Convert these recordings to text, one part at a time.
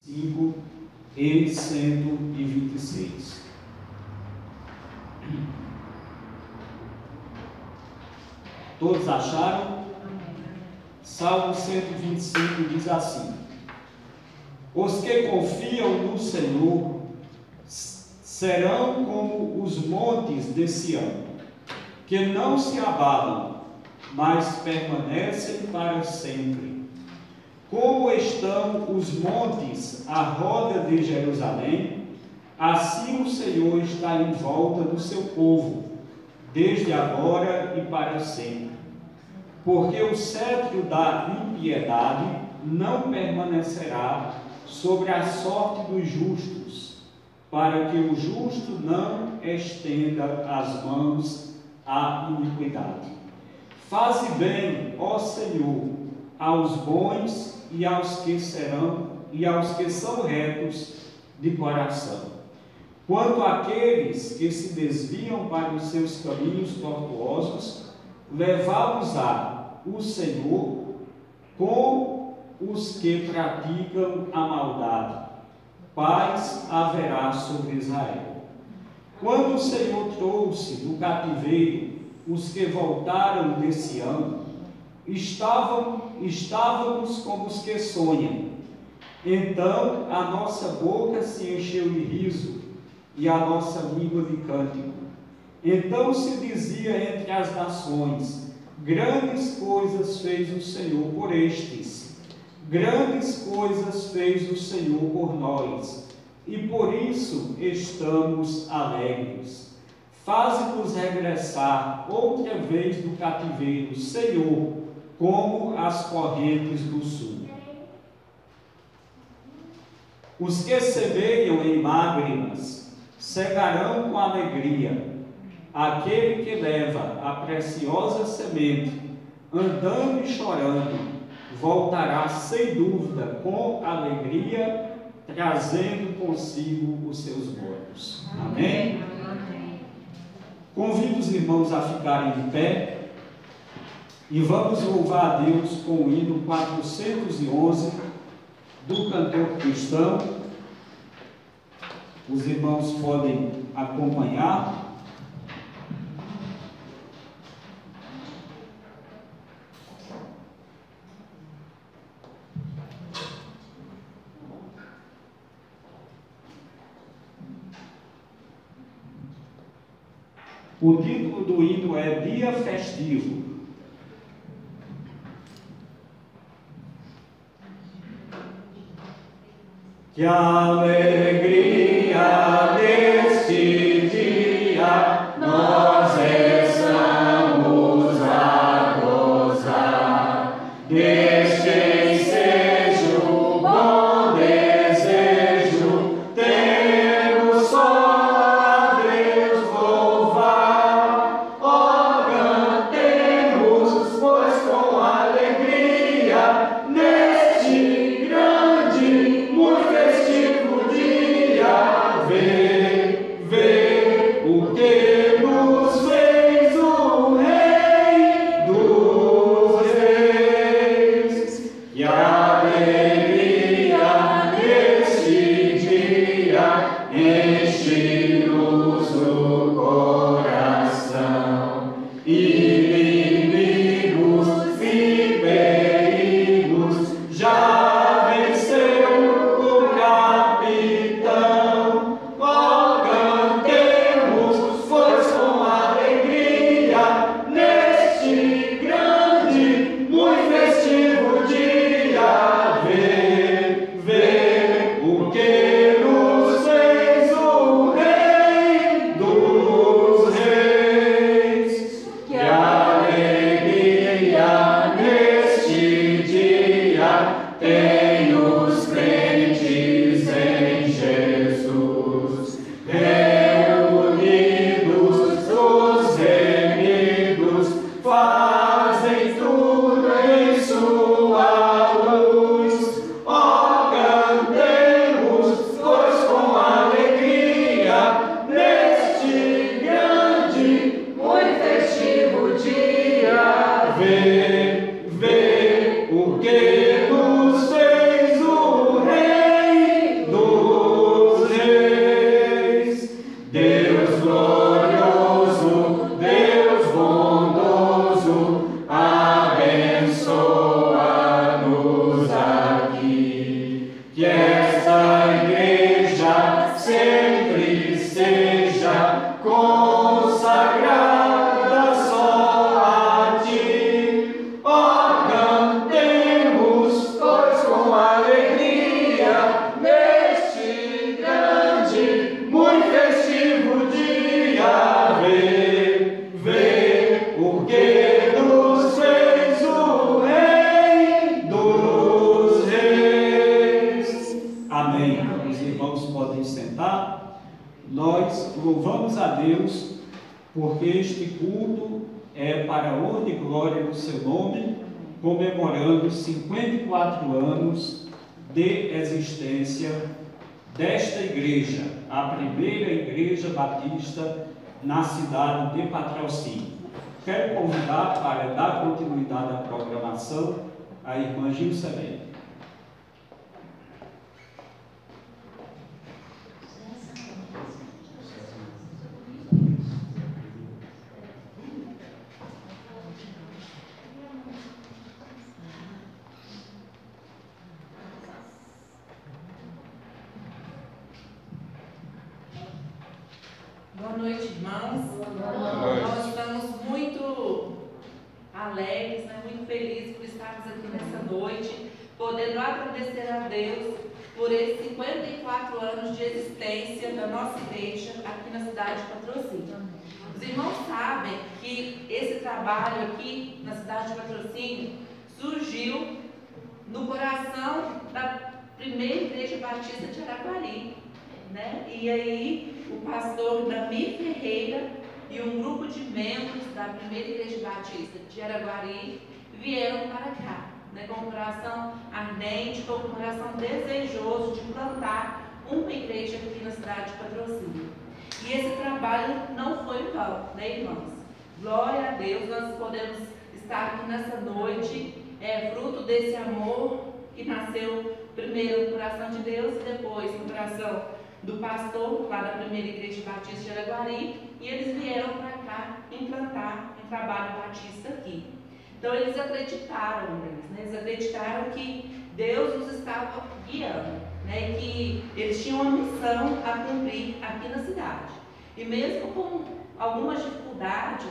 5 e 126. Todos acharam? Salmo 125 diz assim: os que confiam no Senhor serão como os montes de Sião, que não se abalam, mas permanecem para sempre. Como estão os montes à roda de Jerusalém, assim o Senhor está em volta do seu povo, desde agora e para sempre. Porque o cetro da impiedade não permanecerá sobre a sorte dos justos, para que o justo não estenda as mãos à iniquidade. Faze bem, ó Senhor, aos bons e aos que são retos de coração. Quanto àqueles que se desviam para os seus caminhos tortuosos, levá-los-á o Senhor com os que praticam a maldade. Paz haverá sobre Israel. Quando o Senhor trouxe do cativeiro os que voltaram de Sião, estávamos como os que sonham. Então a nossa boca se encheu de riso e a nossa língua de cântico. Então se dizia entre as nações: grandes coisas fez o Senhor por estes, grandes coisas fez o Senhor por nós, e por isso estamos alegres. Faze-nos regressar outra vez do cativeiro, Senhor, como as correntes do sul. Os que semeiam em lágrimas cegarão com alegria. Aquele que leva a preciosa semente, andando e chorando, voltará sem dúvida com alegria, trazendo consigo os seus mortos. Amém? Convido os irmãos a ficarem de pé e vamos louvar a Deus com o hino 411 do cantor cristão. Os irmãos podem acompanhar. O título do hino é Dia Festivo. Que alegria deste dia nós estamos a gozar, deste ensejo, bom desejo, temos só a Deus louvar. Ó, cantemos, pois com alegria, neste grande, muito festivo dia, Deus glorioso, Deus bondoso, abençoa-nos aqui. Que esta igreja sempre seja consagrada só a ti. Ó, cantemos, pois com alegria, neste grande, muito festivo dia, vê o que nos fez o Rei dos Reis. Amém. Os irmãos podem sentar. Nós louvamos a Deus porque este culto é para a honra e glória do seu nome, comemorando 54 anos de existência desta igreja, a primeira igreja batista na cidade de Patrocínio. Quero convidar para dar continuidade à programação a irmã Gilcelene. Boa noite, irmãos. Nós estamos muito alegres, muito felizes por estarmos aqui nessa noite, podendo agradecer a Deus por esses 54 anos de existência da nossa igreja aqui na cidade de Patrocínio. Os irmãos sabem que esse trabalho aqui na cidade de Patrocínio surgiu no coração da primeira igreja batista de Araguari, né? E aí o pastor Davi Ferreira e um grupo de membros da primeira igreja batista de Araguari vieram para cá, né, com o coração ardente, com o coração desejoso de plantar uma igreja aqui na cidade de Patrocínio. E esse trabalho não foi em vão, né, irmãos? Glória a Deus, nós podemos estar aqui nessa noite, fruto desse amor que nasceu primeiro no coração de Deus e depois no coração do pastor lá da primeira igreja batista de Araguari, e eles vieram para cá implantar um trabalho batista aqui. Então eles acreditaram, né? Eles acreditaram que Deus nos estava guiando, né? Que eles tinham uma missão a cumprir aqui na cidade. E mesmo com algumas dificuldades,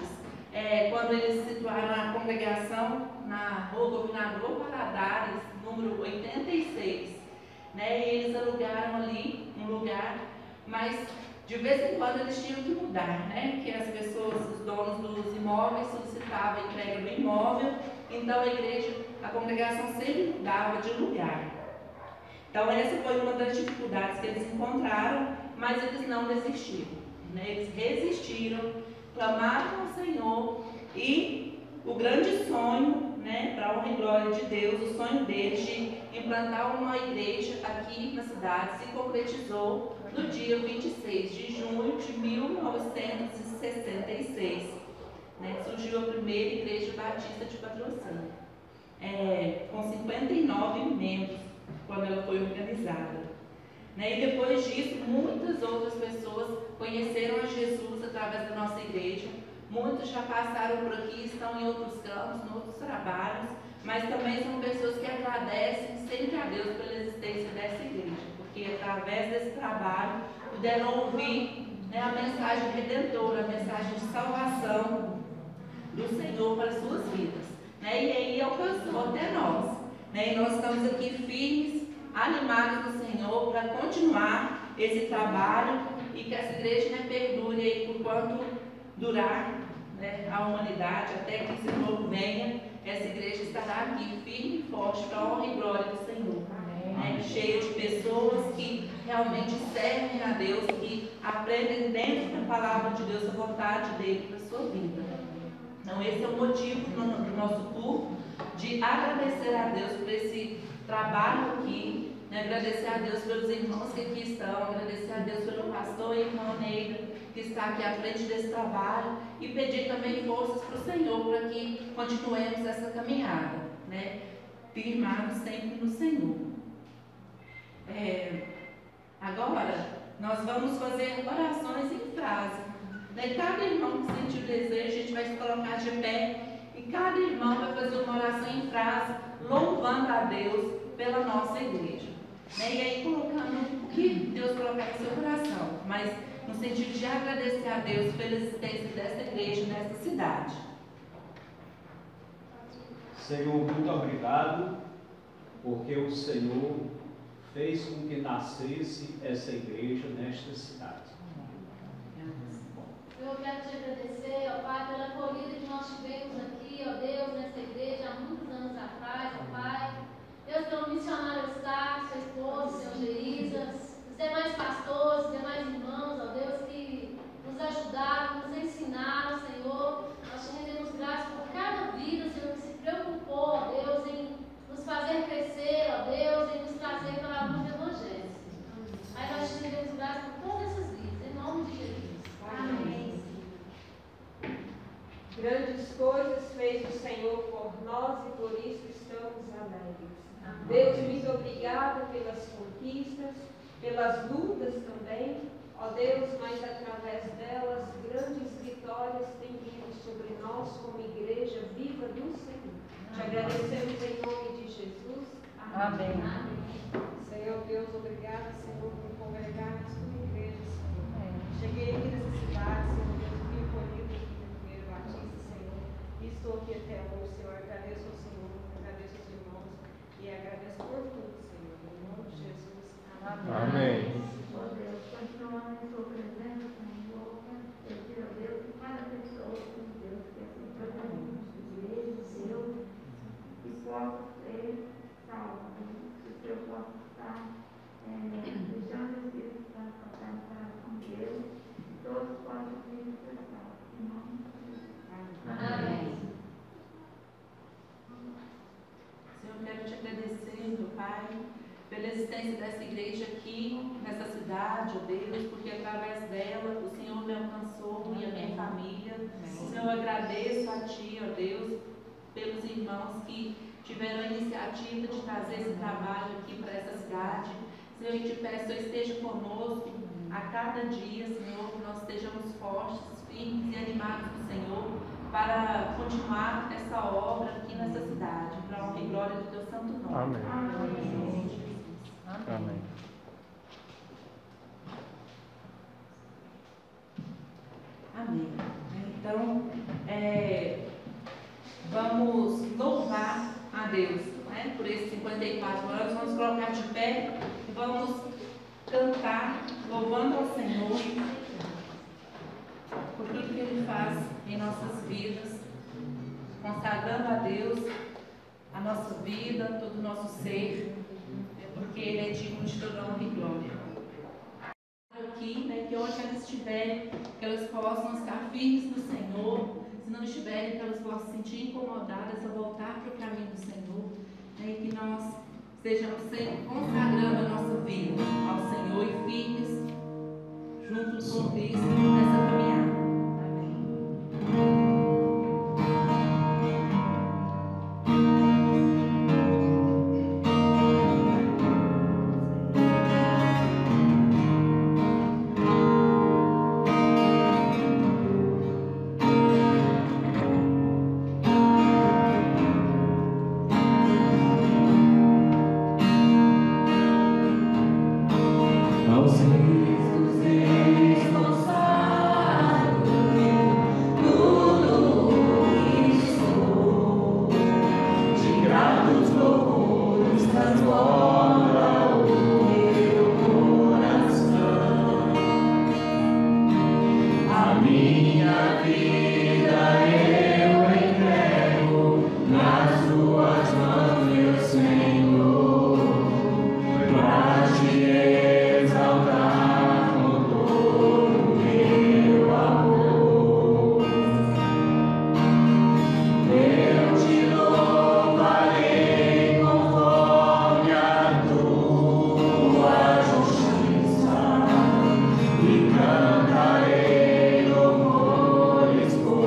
quando eles situaram a congregação na Rua Governador Valadares, número 86, né? E eles alugaram ali um lugar, mas de vez em quando eles tinham que mudar, né? Que as pessoas, os donos dos imóveis solicitavam a entrega do imóvel, então a igreja, a congregação sempre mudava de lugar. Então essa foi uma das dificuldades que eles encontraram, mas eles não desistiram, né? Eles resistiram, clamaram ao Senhor, e o grande sonho, né, para a honra e glória de Deus, o sonho deles de implantar uma igreja aqui na cidade se concretizou no dia 26 de junho de 1966. Né, surgiu a primeira igreja batista de Patrocínio, com 59 membros, quando ela foi organizada. Né, e depois disso, muitas outras pessoas conheceram a Jesus através da nossa igreja. Muitos já passaram por aqui, estão em outros campos, em outros trabalhos, mas também são pessoas que agradecem sempre a Deus pela existência dessa igreja, porque através desse trabalho puderam ouvir, né, a mensagem redentora, a mensagem de salvação do Senhor para as suas vidas, né, e aí alcançou até nós, né, e nós estamos aqui firmes, animados no Senhor para continuar esse trabalho e que essa igreja, né, perdure aí por quanto durar, né, a humanidade, até que o Senhor venha. Essa igreja estará aqui firme e forte para a honra e glória do Senhor, né, cheia de pessoas que realmente servem a Deus, que aprendem dentro da palavra de Deus a vontade dele para a sua vida. Então esse é o motivo do nosso culto, de agradecer a Deus por esse trabalho aqui, né, agradecer a Deus pelos irmãos que aqui estão, agradecer a Deus pelo pastor e irmã Neida, que está aqui à frente desse trabalho, e pedir também forças para o Senhor, para que continuemos essa caminhada, né, firmados sempre no Senhor. Agora, nós vamos fazer orações em fé. Aí cada irmão que sentir o desejo, a gente vai se colocar de pé e cada irmão vai fazer uma oração em frase, louvando a Deus pela nossa igreja. Né? E aí colocando o que Deus colocar em seu coração, mas no sentido de agradecer a Deus pela existência dessa igreja nessa cidade. Senhor, muito obrigado, porque o Senhor fez com que nascesse essa igreja nesta cidade. Eu quero te agradecer, ó Pai, pela acolhida que nós tivemos aqui, ó Deus, nessa igreja há muitos anos atrás, ó Pai. Deus, pelo missionário Eustáquio, sua esposa, seu Geisas, os demais pastores, os demais irmãos, ó Deus, que nos ajudaram, nos ensinaram, Senhor. Nós te rendemos graças por cada vida, Senhor, que se preocupou, ó Deus, em nos fazer crescer, ó Deus, em nos trazer para a luz do Evangelho. Aí nós te rendemos graças por todas essas vidas, em nome de Jesus. Amém. Grandes coisas fez o Senhor por nós e por isso estamos alegres. Deus, muito obrigada pelas conquistas, pelas lutas também. Ó Deus, mas através delas, grandes vitórias têm vindo sobre nós como igreja viva do Senhor. Te agradecemos em nome de Jesus. Amém. Amém. Senhor Deus, obrigada, Senhor, por congregar na sua igreja, Senhor. Cheguei aqui nessa cidade, Senhor Deus, fui acolhido aqui no primeiro Batista, Senhor. E estou aqui até hoje, Senhor. Agradeço ao Senhor, agradeço aos irmãos e agradeço por tudo, Senhor. Em nome de Jesus. Amém. Ó Deus, continuando em sua presença, Senhor, pedir a Deus que cada pessoa, Deus, que assim trabalhamos, igreja, Deus, que possa ser salvo, que o Senhor possa estar deixando o Espírito Santo passar no coração de Deus, e todos possam ser salvos. Em nome de Jesus. Amém. Senhor, eu quero te agradecer, meu Pai, pela existência dessa igreja aqui, nessa cidade, ó Deus, porque através dela o Senhor me alcançou e a minha família. Senhor, eu agradeço a Ti, ó Deus, pelos irmãos que tiveram a iniciativa de trazer esse trabalho aqui para essa cidade. Senhor, eu te peço, Senhor, esteja conosco a cada dia, Senhor, que nós estejamos fortes, firmes e animados do Senhor, para continuar essa obra aqui nessa cidade, para a honra e glória do Teu santo nome. Amém. Amém. Amém. Amém. Então, vamos louvar a Deus, né, por esses 54 anos. Vamos colocar de pé e vamos cantar, louvando ao Senhor por tudo que Ele faz em nossas vidas, consagrando a Deus a nossa vida, todo o nosso ser, porque Ele é digno de toda honra e glória. Aqui, né, que onde elas estiverem, que elas possam estar firmes no Senhor. Se não estiverem, que elas possam se sentir incomodadas a voltar para o caminho do Senhor, né, e que nós estejamos sempre consagrando a nossa vida ao Senhor e firmes juntos com Cristo nessa caminhada. Amém. Cantarei louvores por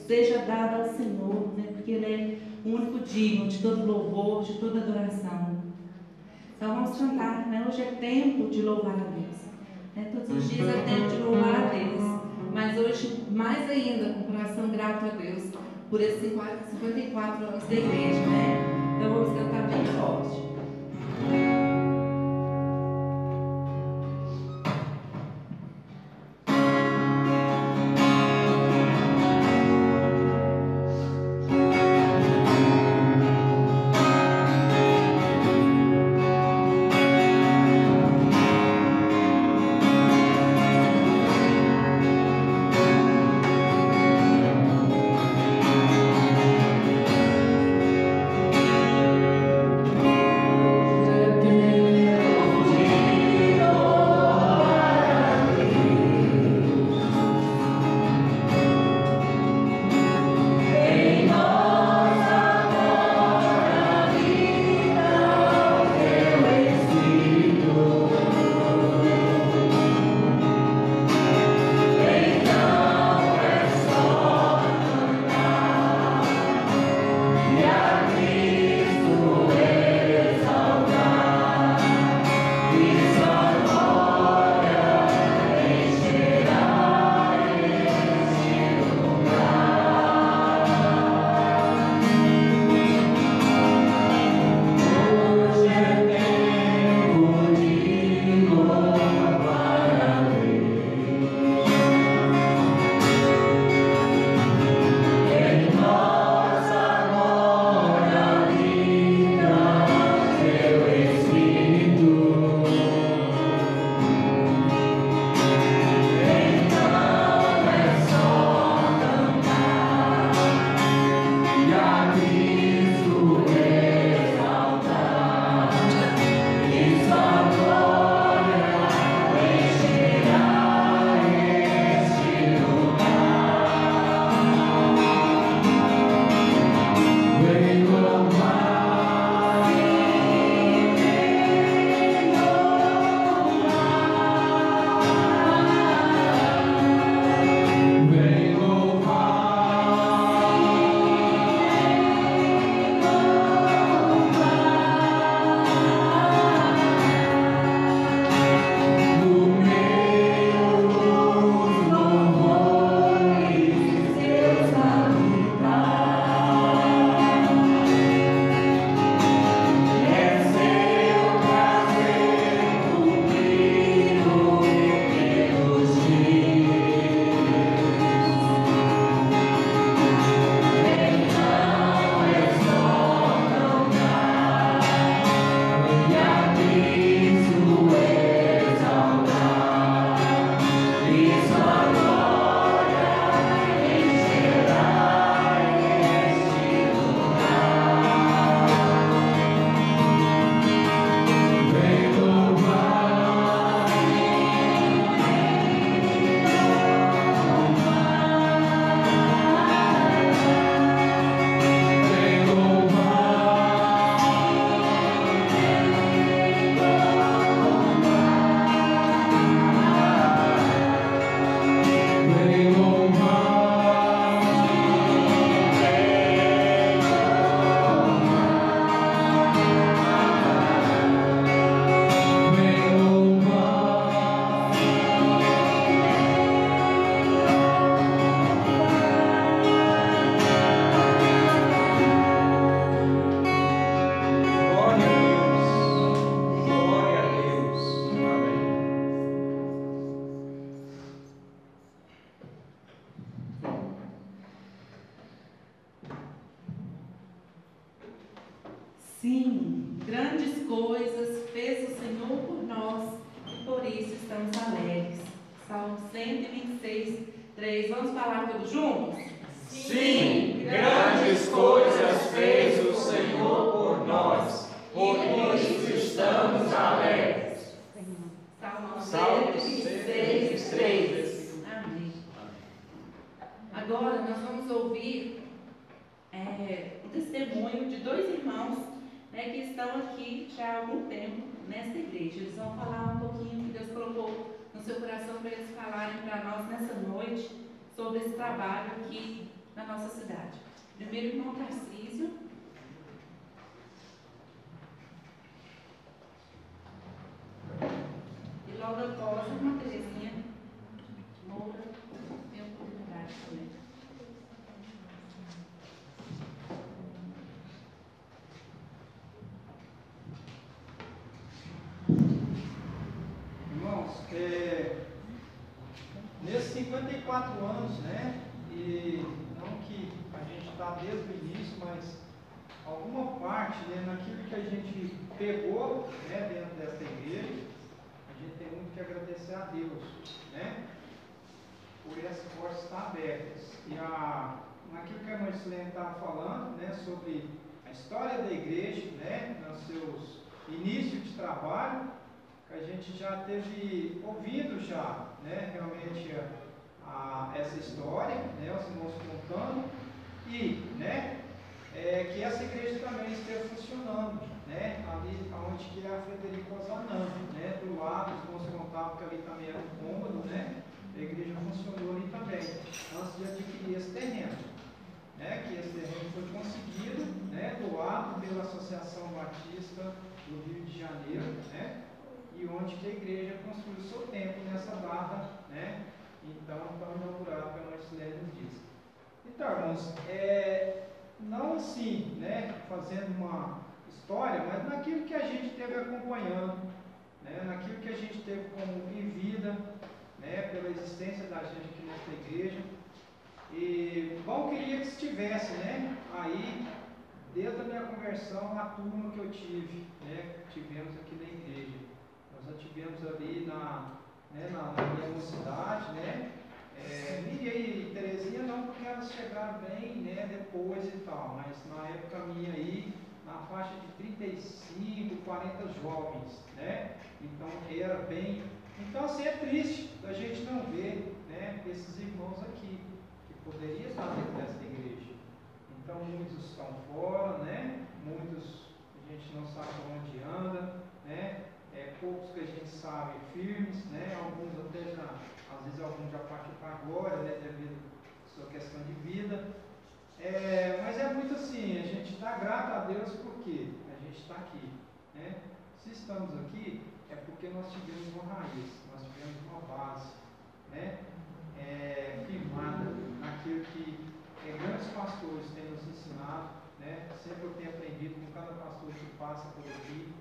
seja dado ao Senhor, né? Porque Ele é o único digno de todo louvor, de toda adoração. Então vamos cantar, né? Hoje é tempo de louvar a Deus, né? Todos os dias é tempo de louvar a Deus, mas hoje mais ainda com o coração grato a Deus por esses 54 anos da igreja, né? Então vamos cantar bem forte. Sim, grandes coisas fez o Senhor por nós e por isso estamos alegres. Salmo 126, 3. Vamos falar todos juntos? Sim, grandes coisas fez o Senhor por nós, por isso estamos alegres. Salmo Salmo 126, 3. Amém. Agora nós vamos ouvir o testemunho de dois irmãos, né, que estão aqui já há algum tempo nesta igreja. Eles vão falar um pouquinho que Deus colocou no seu coração para eles falarem para nós nessa noite sobre esse trabalho aqui na nossa cidade. Primeiro, irmão Tarcísio. E logo após, irmã Terezinha Moura tem oportunidade também. Irmãos, nesses 54 anos, né, e não que a gente está desde o início, mas alguma parte, né, naquilo que a gente pegou, né, dentro dessa igreja, a gente tem muito que agradecer a Deus, né, por essas portas estar abertas. E naquilo que a irmã Silene estava falando, né, sobre a história da igreja, né, nos seus inícios de trabalho, que a gente já teve ouvido já, né, realmente essa história, né, os irmãos contando, e, né, que essa igreja também esteja funcionando, né, ali onde que é a Frederico Ozanam, né, do lado, os irmãos contavam que ali também era um cômodo, né, a igreja funcionou ali também, antes de adquirir esse terreno, né, que esse terreno foi conseguido, né, doado pela Associação Batista do Rio de Janeiro, né, e onde que a igreja construiu o seu templo nessa data, né, então está inaugurado, como a Marcilene nos diz. Então, irmãos, não assim, né, fazendo uma história, mas naquilo que a gente teve acompanhando, né, naquilo que a gente teve como em vida, né, pela existência da gente aqui nessa igreja. E bom, queria que estivesse, né, aí, desde a minha conversão, a turma que eu tive, né, que tivemos aqui na igreja. Nós já tivemos ali na minha mocidade, né, Miriam e Terezinha não, porque elas chegaram bem, né, depois e tal, mas na época minha aí, na faixa de 35, 40 jovens, né, então era bem, então assim é triste a gente não ver, né, esses irmãos aqui, que poderiam estar dentro dessa igreja, então muitos estão fora, né, muitos a gente não sabe onde anda, né, poucos que a gente sabe firmes, né, alguns até já, às vezes alguns já partiu para a glória, né, devido à sua questão de vida, mas é muito assim, a gente dá grato a Deus porque a gente está aqui, né, se estamos aqui é porque nós tivemos uma raiz, nós tivemos uma base, né, firmada naquilo que grandes pastores têm nos ensinado, né, sempre eu tenho aprendido com cada pastor que passa por aqui,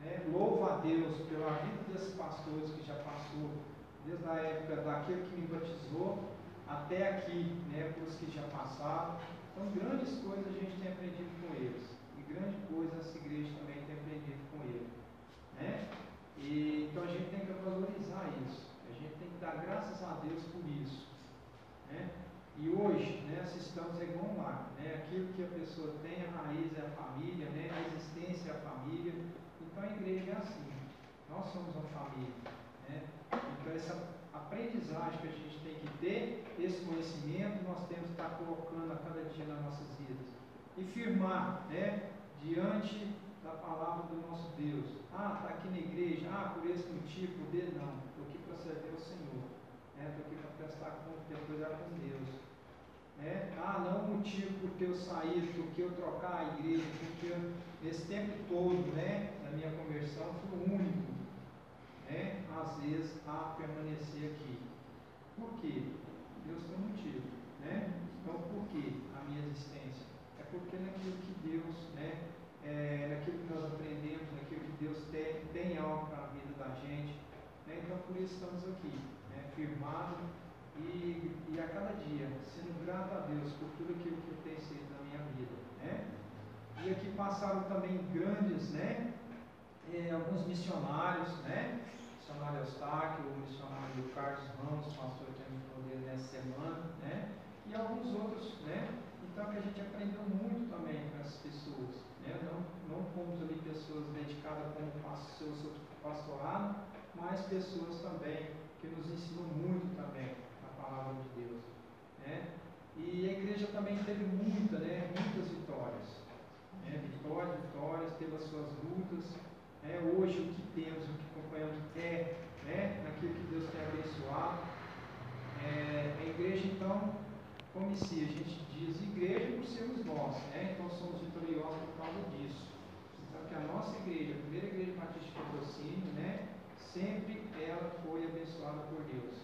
né, louvo a Deus pela vida desses pastores que já passou, desde a época daquele que me batizou até aqui, né, pelos que já passaram. Então, grandes coisas a gente tem aprendido com eles, e grande coisa essa igreja também tem aprendido com ele, né? E então a gente tem que valorizar isso, a gente tem que dar graças a Deus por isso, né? E hoje, né, assistamos igual um lar, né? Aquilo que a pessoa tem, a raiz é a família, né? A existência é a família. Então a igreja é assim, nós somos uma família, né? Então essa aprendizagem que a gente tem que ter, esse conhecimento, nós temos que estar colocando a cada dia nas nossas vidas. E firmar, né, diante da palavra do nosso Deus. Está aqui na igreja, por esse motivo, poder não. Estou aqui para servir ao Senhor. Estou aqui para prestar conta, coisa com Deus. Não o motivo porque eu sair, porque eu trocar a igreja, porque eu, nesse tempo todo, né, da minha conversão, fui o único, né, às vezes, a permanecer aqui. Por quê? Deus tem um motivo, né? Então, por que a minha existência? É porque naquilo que Deus, né, naquilo que nós aprendemos, naquilo que Deus tem algo para a vida da gente, né? Então, por isso estamos aqui, né, firmados e a cada dia, sendo grato a Deus por tudo aquilo que tem sido na minha vida, né? E aqui passaram também grandes, né, alguns missionários, né? Missionário Eustáquio, o missionário Carlos Ramos, pastor que teve poder nessa semana, né? E alguns outros, né? Então que a gente aprendeu muito também com essas pessoas, né? Não fomos ali pessoas dedicadas como seu pastorado, mas pessoas também que nos ensinam muito também a palavra de Deus, né? E a igreja também teve muitas vitórias, né? Vitórias, teve as suas lutas. Hoje o que temos, o que acompanhamos naquilo que Deus tem abençoado. A igreja então como se a gente diz igreja por sermos nós, né? Então somos vitoriosos por causa disso. Então que a nossa igreja, a primeira igreja batista de patrocínio, né? Sempre ela foi abençoada por Deus,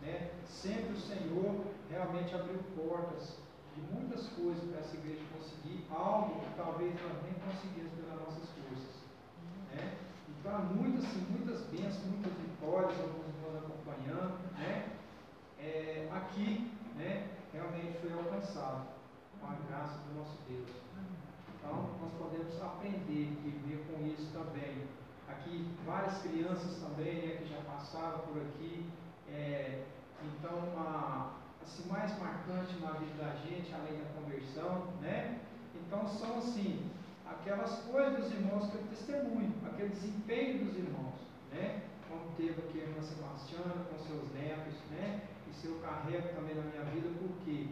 né? Sempre o Senhor realmente abriu portas de muitas coisas para essa igreja conseguir algo que talvez nós nem conseguíssemos pelas nossas forças, né? Então há muitas bênçãos, muitas vitórias, alguns irmãos acompanhando, né? Aqui, né? Realmente foi alcançado com a graça do nosso Deus. Então nós podemos aprender e viver com isso também. Aqui várias crianças também, né, que já passaram por aqui. Então assim, mais marcante na vida da gente, além da conversão, né? Então são assim, aquelas coisas dos irmãos que eu testemunho, aquele desempenho dos irmãos, né? Como teve aqui a irmã Sebastiana com seus netos, né? Isso eu carrego também na minha vida, porque,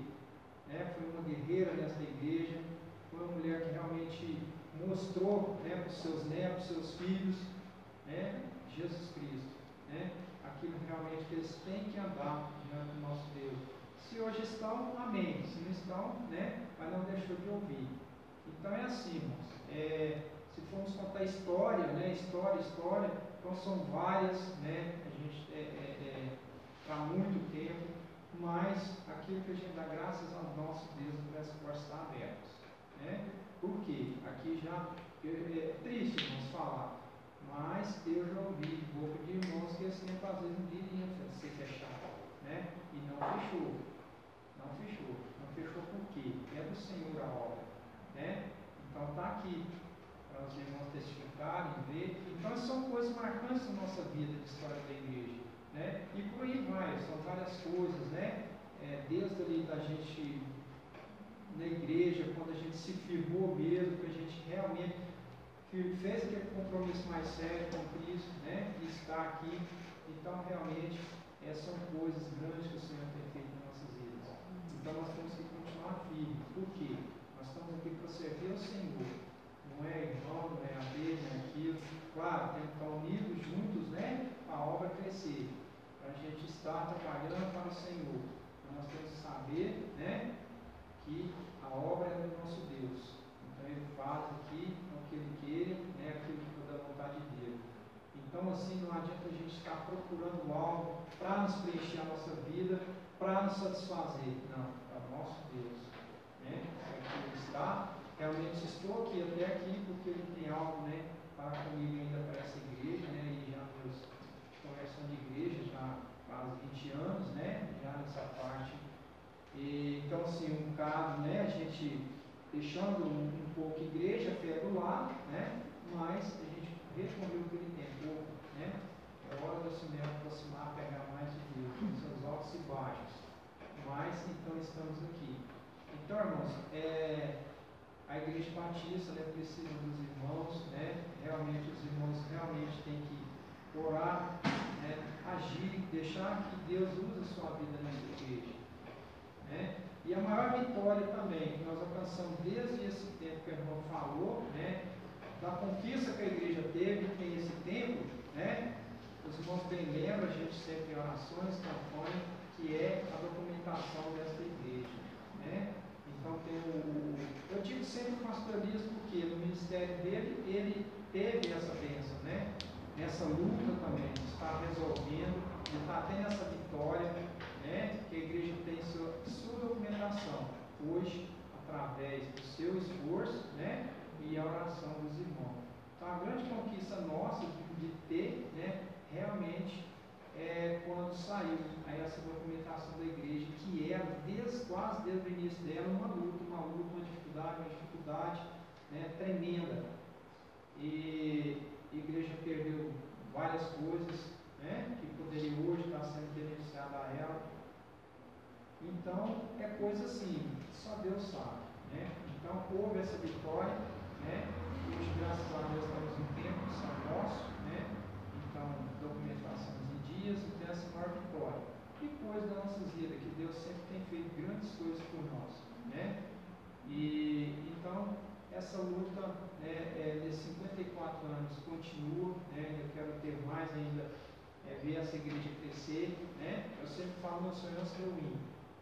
né, foi uma guerreira nessa igreja, foi uma mulher que realmente mostrou, né, para os seus netos, seus filhos, né, Jesus Cristo, né? Aquilo realmente que eles têm que andar diante do nosso Deus. Se hoje estão, amém. Se não estão, né, mas não deixou de ouvir. Então é assim, irmãos. Se formos contar história, né, história, então são várias, né, a gente há muito tempo, mas aquilo que a gente dá graças ao nosso Deus, as portas estão abertas, né? Por quê? Aqui já é triste, irmãos, falar, mas eu já ouvi de boca de irmãos que esse tempo às vezes não diriam ser fechado, né? E não fechou. Não fechou por quê? É do Senhor a obra, né? Então está aqui para os irmãos testificarem, ver. Então são coisas marcantes na nossa vida de história da igreja, né? E por aí vai, são várias coisas, né? Desde ali da gente na igreja, quando a gente se firmou mesmo, que a gente realmente fez aquele compromisso mais sério com Cristo, né? E está aqui. Então realmente são coisas grandes que o Senhor tem feito nas nossas vidas. Então nós temos que continuar firmes. Por quê? Nós estamos aqui para servir ao Senhor. Não é irmão, não é a dele, não é aquilo. Claro, tem que estar unidos juntos, né? Para a obra crescer. Para a gente estar trabalhando para o Senhor. Então nós temos que saber, né? Que a obra é do nosso Deus. Então Ele faz aqui o que Ele queira, né? Aquilo que for da vontade dele. Então assim, não adianta a gente estar procurando algo para nos preencher a nossa vida, para nos satisfazer. Não, é o nosso Deus, né? Aqui Ele está. Realmente estou aqui até aqui porque Ele tem algo, né, para comigo ainda para essa igreja, né? E já meus conversão de igreja já faz 20 anos, né? Já nessa parte. Então assim, um caso, né? A gente deixando um pouco a igreja, fé do lado, né? Mas a gente respondeu aquele tempo, né? É hora do Senhor aproximar, pegar mais de Deus, com seus altos e baixos. Mas então estamos aqui. Então, irmãos, a igreja batista, né, precisa dos irmãos, né? Realmente os irmãos realmente têm que orar, né, agir, deixar que Deus use a sua vida nessa igreja, né? E a maior vitória também que nós alcançamos desde esse tempo que o irmão falou, né, da conquista que a igreja teve tem esse tempo, né? Os irmãos bem lembram, a gente sempre em orações, campanha, que é a documentação desta igreja, né? Então tem eu digo sempre o pastor Elias porque no ministério dele, ele teve essa bênção, né? Nessa luta também, está resolvendo, ele está tendo essa vitória, né? Que a igreja tem sua documentação, hoje, através do seu esforço, né? E a oração dos irmãos. Então a grande conquista nossa de ter, né? Realmente quando saiu aí essa documentação da igreja, que era quase desde o início dela uma dificuldade, né, tremenda. E a igreja perdeu várias coisas, né, que poderia hoje estar sendo beneficiada a ela. Então é coisa assim, só Deus sabe, né? Então houve essa vitória, né? Hoje, graças a Deus, estamos em tempo que são nossos, né? Então, documentação de dias e tem essa maior vitória. E coisa da nossa vida, que Deus sempre tem feito grandes coisas por nós, né? E então, essa luta, né, de 54 anos continua, né? Eu quero ter mais ainda, ver essa igreja crescer, né? Eu sempre falo, meu sonho é ser o IN,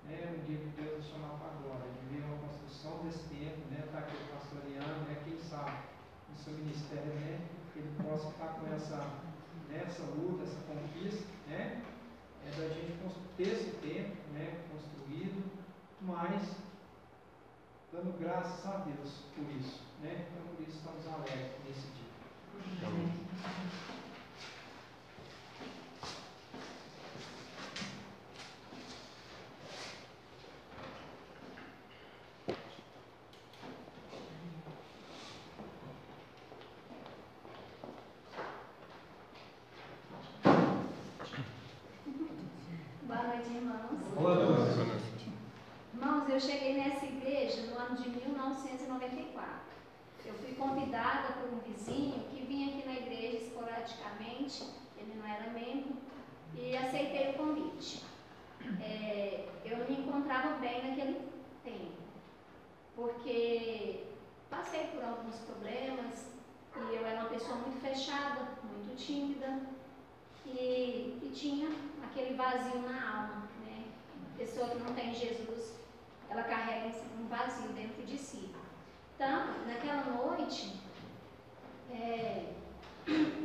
um dia que Deus nos chamar para a glória, de ver uma construção desse tempo, tá aqui o pastor Leandro, quem sabe, no seu ministério, que ele possa estar com essa luta, essa conquista, da gente ter esse tempo, construído, mas dando graças a Deus por isso, então por isso estamos alegres nesse dia. Amém. Boa noite, irmãos. Boa noite. Irmãos, eu cheguei nessa igreja no ano de 1994. Eu fui convidada por um vizinho que vinha aqui na igreja esporadicamente, ele não era membro, e aceitei o convite. Eu me encontrava bem naquele tempo, porque passei por alguns problemas e eu era uma pessoa muito fechada, muito tímida e tinha aquele vazio na alma, Pessoa que não tem Jesus, ela carrega um vazio dentro de si. Então, naquela noite,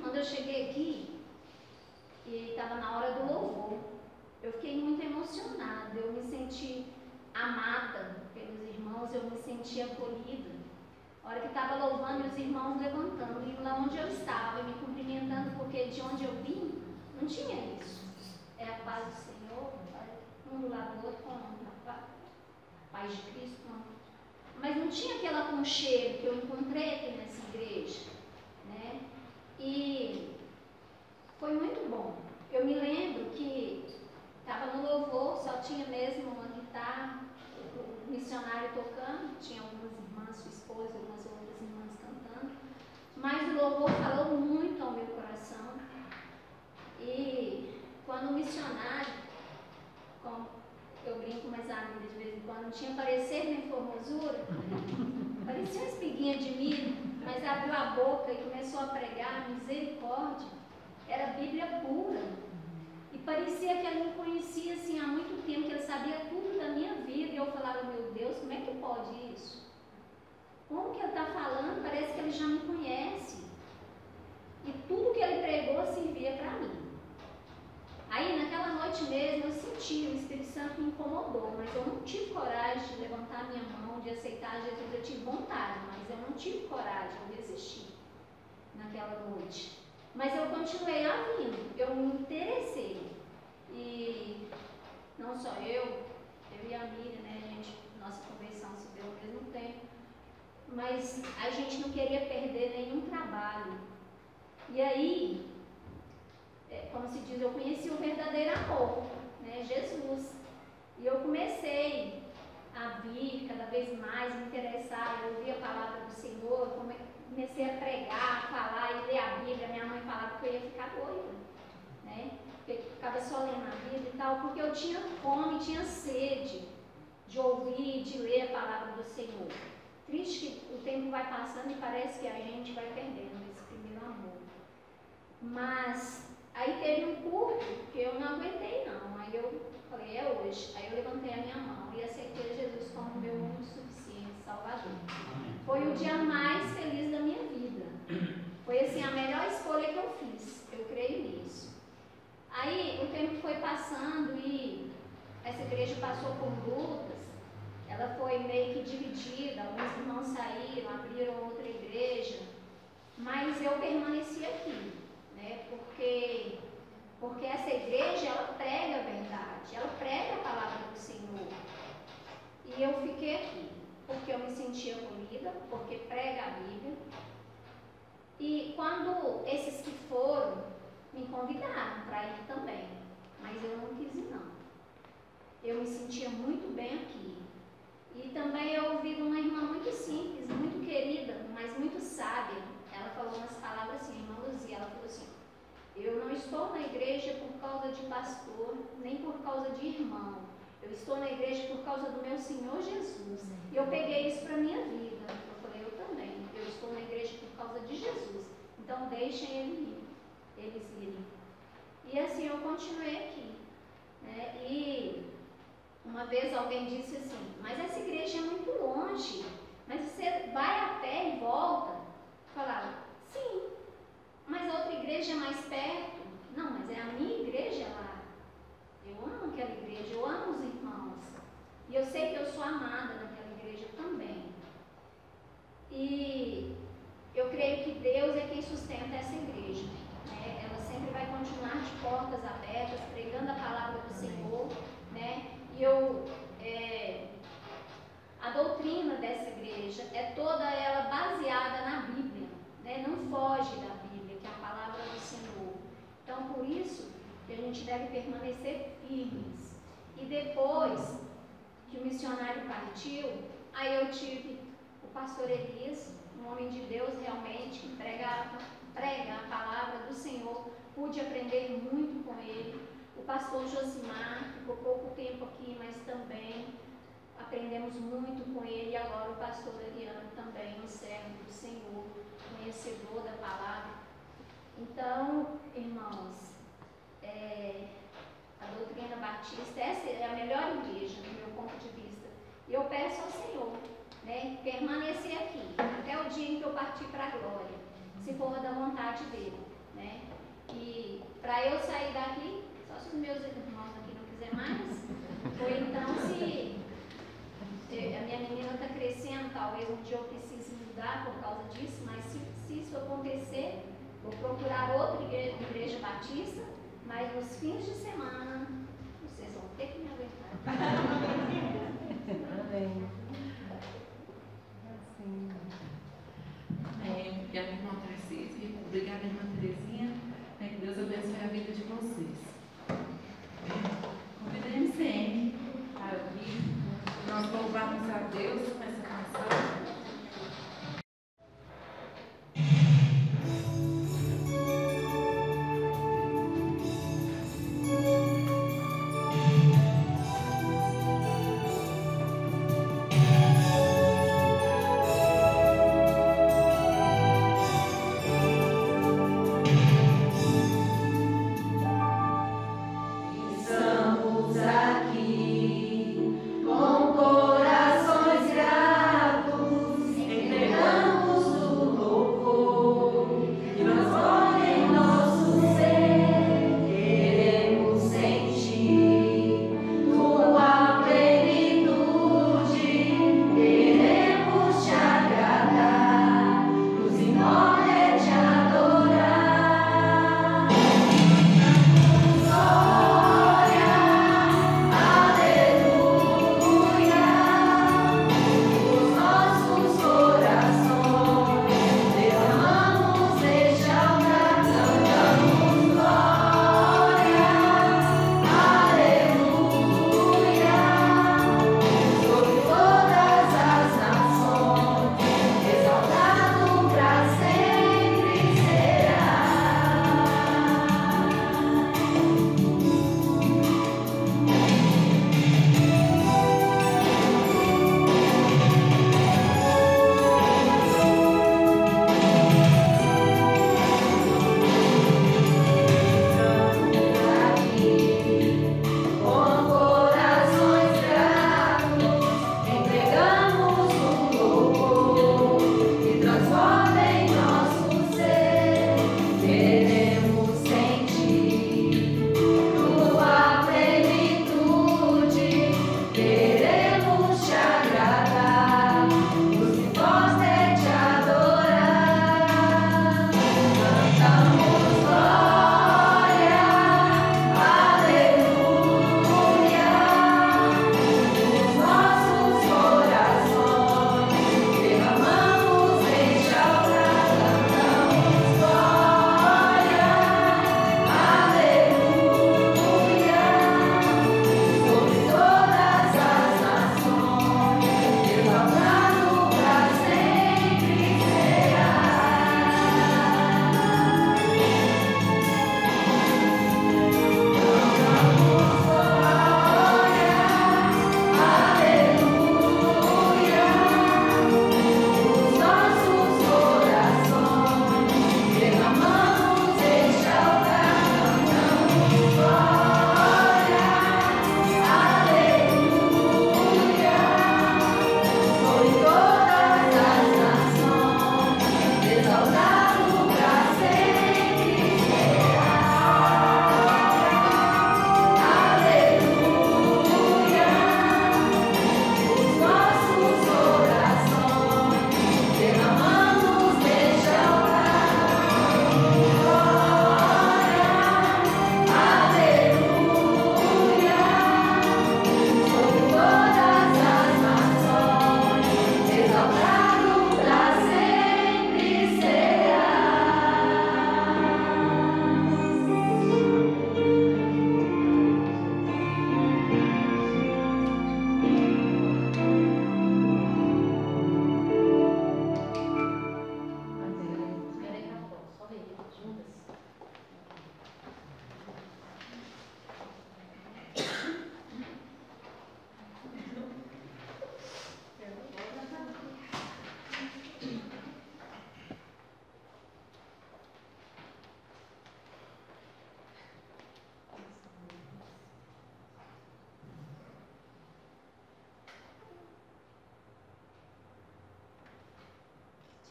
quando eu cheguei aqui, e estava na hora do louvor, eu fiquei muito emocionada, eu me senti amada pelos irmãos, eu me senti acolhida. A hora que estava louvando, os irmãos levantando, e lá onde eu estava, me cumprimentando, porque de onde eu vim, não tinha isso. É a paz do Senhor, um do lado do outro, com a paz de Cristo, não. Mas não tinha aquele aconchego que eu encontrei aqui nessa igreja, E foi muito bom. Eu me lembro que estava no louvor, só tinha mesmo uma guitarra, o missionário tocando, tinha algumas irmãs, sua esposa, algumas outras irmãs cantando, mas o louvor falou muito ao meu coração. E quando o missionário, como eu brinco com umas amigas de vez em quando, não tinha parecer nem formosura, parecia uma espiguinha de milho, mas abriu a boca e começou a pregar misericórdia. Era Bíblia pura. E parecia que ele me conhecia assim há muito tempo, que ele sabia tudo da minha vida. E eu falava, meu Deus, como é que pode isso? Como que ele está falando? Parece que ele já me conhece. E tudo que ele pregou servia para mim. Aí, naquela noite mesmo, eu senti, o Espírito Santo me incomodou, mas eu não tive coragem de levantar minha mão, de aceitar Jesus. Eu tive vontade, mas eu não tive coragem, eu resisti naquela noite. Mas eu continuei a vir, eu me interessei. E não só eu e a Miriam, nossa conversão se deu ao mesmo tempo, mas a gente não queria perder nenhum trabalho. E aí, como se diz, eu conheci o verdadeiro amor, Jesus. E eu comecei a vir cada vez mais, me interessar, eu ouvia a palavra do Senhor, comecei a pregar, a falar e ler a Bíblia. Minha mãe falava que eu ia ficar doida, porque eu ficava só lendo a Bíblia e tal, porque eu tinha fome, tinha sede de ouvir, de ler a palavra do Senhor. Triste que o tempo vai passando e parece que a gente vai perdendo esse primeiro amor. Mas aí teve um culto que eu não aguentei não, aí eu falei, é hoje. Aí eu levantei a minha mão e aceitei Jesus como meu único suficiente Salvador. Foi o dia mais feliz da minha vida. Foi assim a melhor escolha que eu fiz, eu creio nisso. Aí o tempo foi passando e essa igreja passou por lutas, ela foi meio que dividida, alguns irmãos saíram, abriram outra igreja, mas eu permaneci aqui, porque essa igreja, ela prega a verdade, ela prega a palavra do Senhor. E eu fiquei aqui, porque eu me sentia acolhida, porque prega a Bíblia. E quando esses que foram, me convidaram para ir também, mas eu não quis ir não. Eu me sentia muito bem aqui. E também eu ouvi de uma irmã muito simples, muito querida, mas muito sábia. Ela falou umas palavras assim, irmã Luzia, ela falou assim, eu não estou na igreja por causa de pastor, nem por causa de irmão. Eu estou na igreja por causa do meu Senhor Jesus. E eu peguei isso para a minha vida. Eu falei, eu também. Eu estou na igreja por causa de Jesus. Então deixem eles irem. E assim eu continuei aqui. E Uma vez alguém disse assim, mas essa igreja é muito longe, mas você vai a pé e volta? Falaram, sim, mas a outra igreja é mais perto. Não, mas é a minha igreja lá. Eu amo aquela igreja, eu amo os irmãos. E eu sei que eu sou amada naquela igreja também. E eu creio que Deus é quem sustenta essa igreja. Né? Ela sempre vai continuar de portas abertas, pregando a palavra do Senhor. Né? E a doutrina dessa igreja é toda ela baseada na Bíblia. Né? Não foge da Bíblia, que é a palavra do Senhor. Então, por isso que a gente deve permanecer firmes. E depois que o missionário partiu, aí eu tive o pastor Elias, um homem de Deus realmente, que prega a palavra do Senhor. Pude aprender muito com ele. O pastor Josimar ficou pouco tempo aqui, mas também aprendemos muito com ele. E agora o pastor Ariano também, um servo do Senhor, conhecedor da palavra. Então, irmãos, a doutrina batista, essa é a melhor igreja, do meu ponto de vista. E eu peço ao Senhor, né, permanecer aqui, até o dia em que eu partir para a glória, se for da vontade dele. Né? E para eu sair daqui, só se os meus irmãos aqui não quiserem mais, ou então se a minha menina está crescendo, talvez um dia eu precise mudar por causa disso, mas se isso acontecer, vou procurar outra igreja batista, mas nos fins de semana vocês vão ter que me aguentar. Amém. Assim. Obrigada, irmã Tarcísio. Obrigada, irmã Terezinha. Que Deus abençoe a vida de vocês. Convido a MCM para vir. Nós louvamos a Deus com essa canção.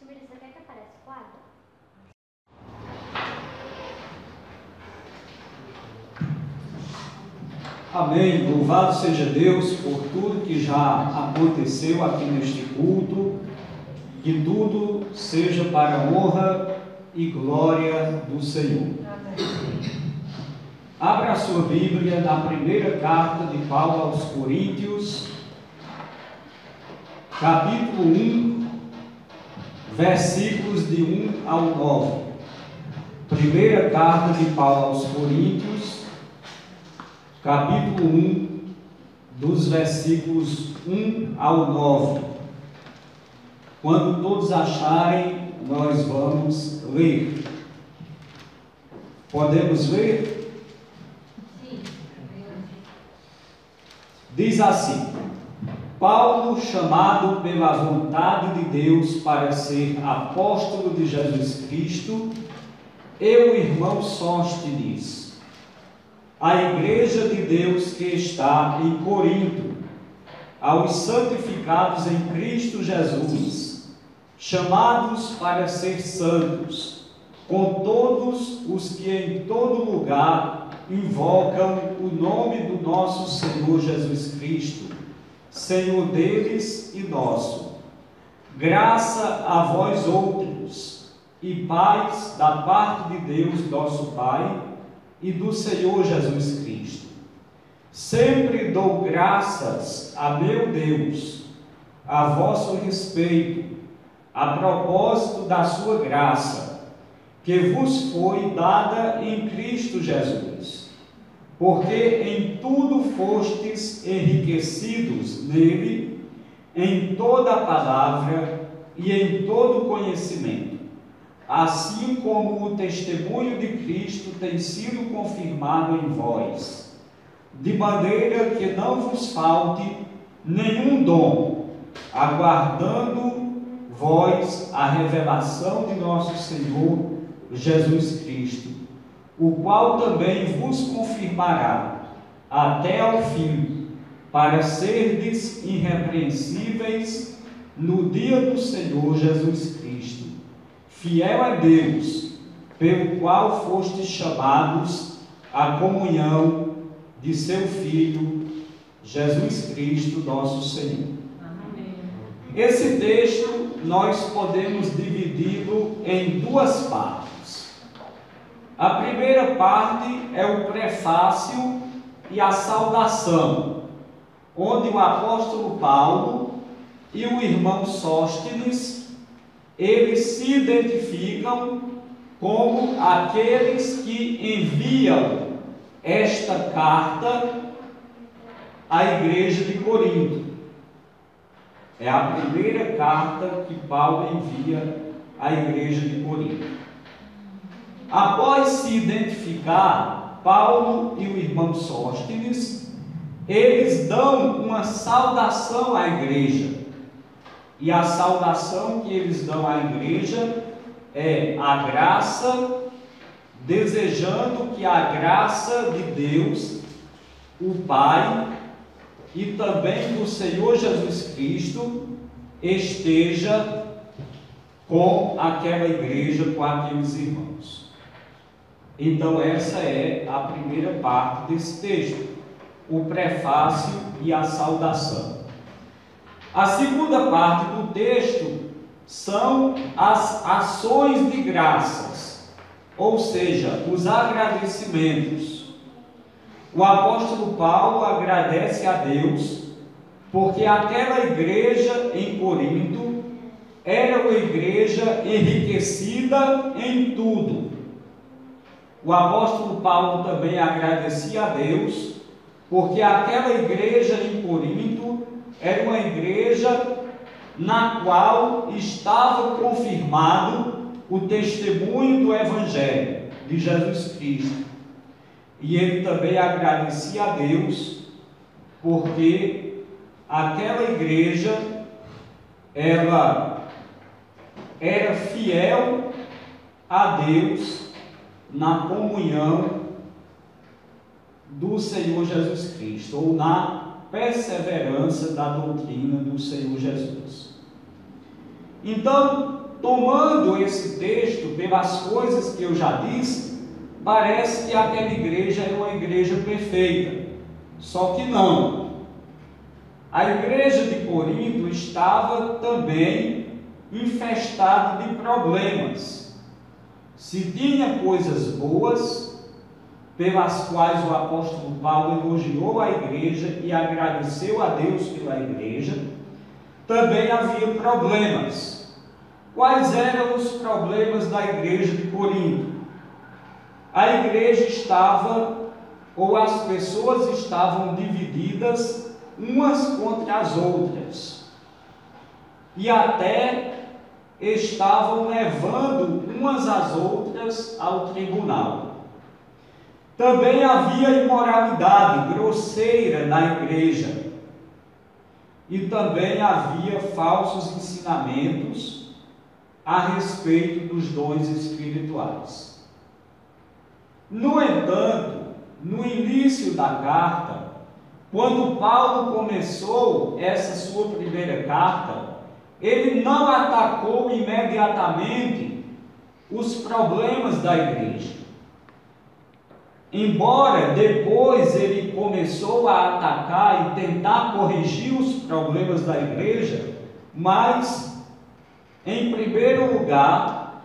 Silvia, você quer que apareça o quadro? Amém. Louvado seja Deus por tudo que já aconteceu aqui neste culto. Que tudo seja para a honra e glória do Senhor. Abra a sua Bíblia na primeira carta de Paulo aos Coríntios, capítulo 1, versículos de 1 ao 9. Primeira carta de Paulo aos Coríntios, capítulo 1, dos versículos 1 ao 9. Quando todos acharem, nós vamos ler. Podemos ler? Diz assim: Paulo, chamado pela vontade de Deus para ser apóstolo de Jesus Cristo, e o irmão Sóstenes, a igreja de Deus que está em Corinto, aos santificados em Cristo Jesus, chamados para ser santos, com todos os que em todo lugar invocam o nome do nosso Senhor Jesus Cristo, Senhor deles e nosso. Graça a vós outros, e paz da parte de Deus nosso Pai e do Senhor Jesus Cristo. Sempre dou graças a meu Deus, a vosso respeito, a propósito da sua graça, que vos foi dada em Cristo Jesus, porque em tudo fostes enriquecidos nele, em toda a palavra e em todo conhecimento, assim como o testemunho de Cristo tem sido confirmado em vós, de maneira que não vos falte nenhum dom, aguardando vós a revelação de nosso Senhor Jesus Cristo, o qual também vos confirmará até ao fim, para serdes irrepreensíveis no dia do Senhor Jesus Cristo. Fiel é Deus, pelo qual fostes chamados à comunhão de seu Filho, Jesus Cristo, nosso Senhor. Amém. Esse texto nós podemos dividi-lo em duas partes. A primeira parte é o prefácio e a saudação, onde o apóstolo Paulo e o irmão Sóstenes, eles se identificam como aqueles que enviam esta carta à igreja de Corinto. É a primeira carta que Paulo envia à igreja de Corinto. Após se identificar, Paulo e o irmão Sóstenes, eles dão uma saudação à igreja. E a saudação que eles dão à igreja é a graça, desejando que a graça de Deus, o Pai, e também do Senhor Jesus Cristo, esteja com aquela igreja, com aqueles irmãos. Então essa é a primeira parte desse texto, o prefácio e a saudação. A segunda parte do texto são as ações de graças, ou seja, os agradecimentos. O apóstolo Paulo agradece a Deus, porque aquela igreja em Corinto era uma igreja enriquecida em tudo. O apóstolo Paulo também agradecia a Deus, porque aquela igreja em Corinto era uma igreja na qual estava confirmado o testemunho do Evangelho de Jesus Cristo. E ele também agradecia a Deus, porque aquela igreja, ela era fiel a Deus na comunhão do Senhor Jesus Cristo, ou na perseverança da doutrina do Senhor Jesus. Então, tomando esse texto pelas coisas que eu já disse, parece que aquela igreja era uma igreja perfeita. Só que não. A igreja de Corinto estava também infestada de problemas. Se tinha coisas boas, pelas quais o apóstolo Paulo elogiou a igreja e agradeceu a Deus pela igreja, também havia problemas. Quais eram os problemas da igreja de Corinto? A igreja estava, ou as pessoas estavam divididas umas contra as outras, e até estavam levando umas às outras ao tribunal. Também havia imoralidade grosseira na igreja, e também havia falsos ensinamentos a respeito dos dons espirituais. No entanto, no início da carta, quando Paulo começou essa sua primeira carta, ele não atacou imediatamente os problemas da igreja. Embora depois ele começou a atacar e tentar corrigir os problemas da igreja, mas, em primeiro lugar,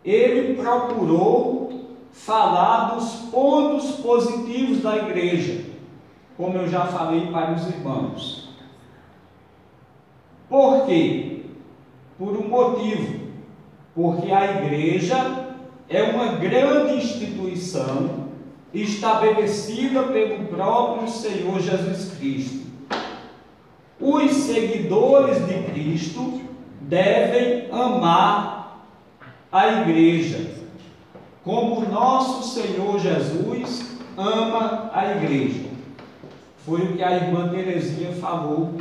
ele procurou falar dos pontos positivos da igreja, como eu já falei para os irmãos. Por quê? Por um motivo. Porque a igreja é uma grande instituição estabelecida pelo próprio Senhor Jesus Cristo. Os seguidores de Cristo devem amar a igreja, como o nosso Senhor Jesus ama a igreja. Foi o que a irmã Terezinha falou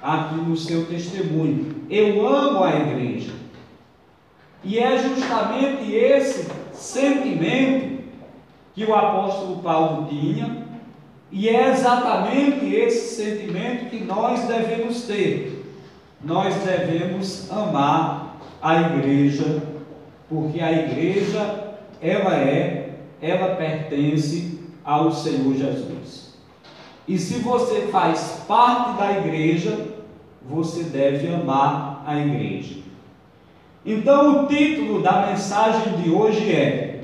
aqui no seu testemunho. Eu amo a igreja. E é justamente esse sentimento que o apóstolo Paulo tinha, e é exatamente esse sentimento que nós devemos ter. Nós devemos amar a igreja, porque a igreja, ela pertence ao Senhor Jesus. E se você faz parte da igreja, você deve amar a igreja. Então, o título da mensagem de hoje é: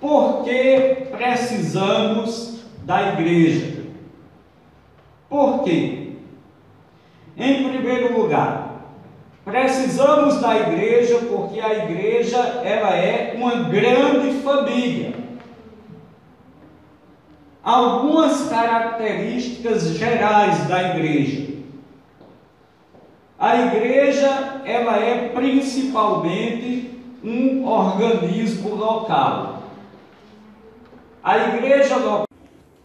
por que precisamos da igreja? Por quê? Em primeiro lugar, precisamos da igreja porque a igreja, ela é uma grande família. Algumas características gerais da igreja. A igreja, ela é principalmente um organismo local. A igreja local.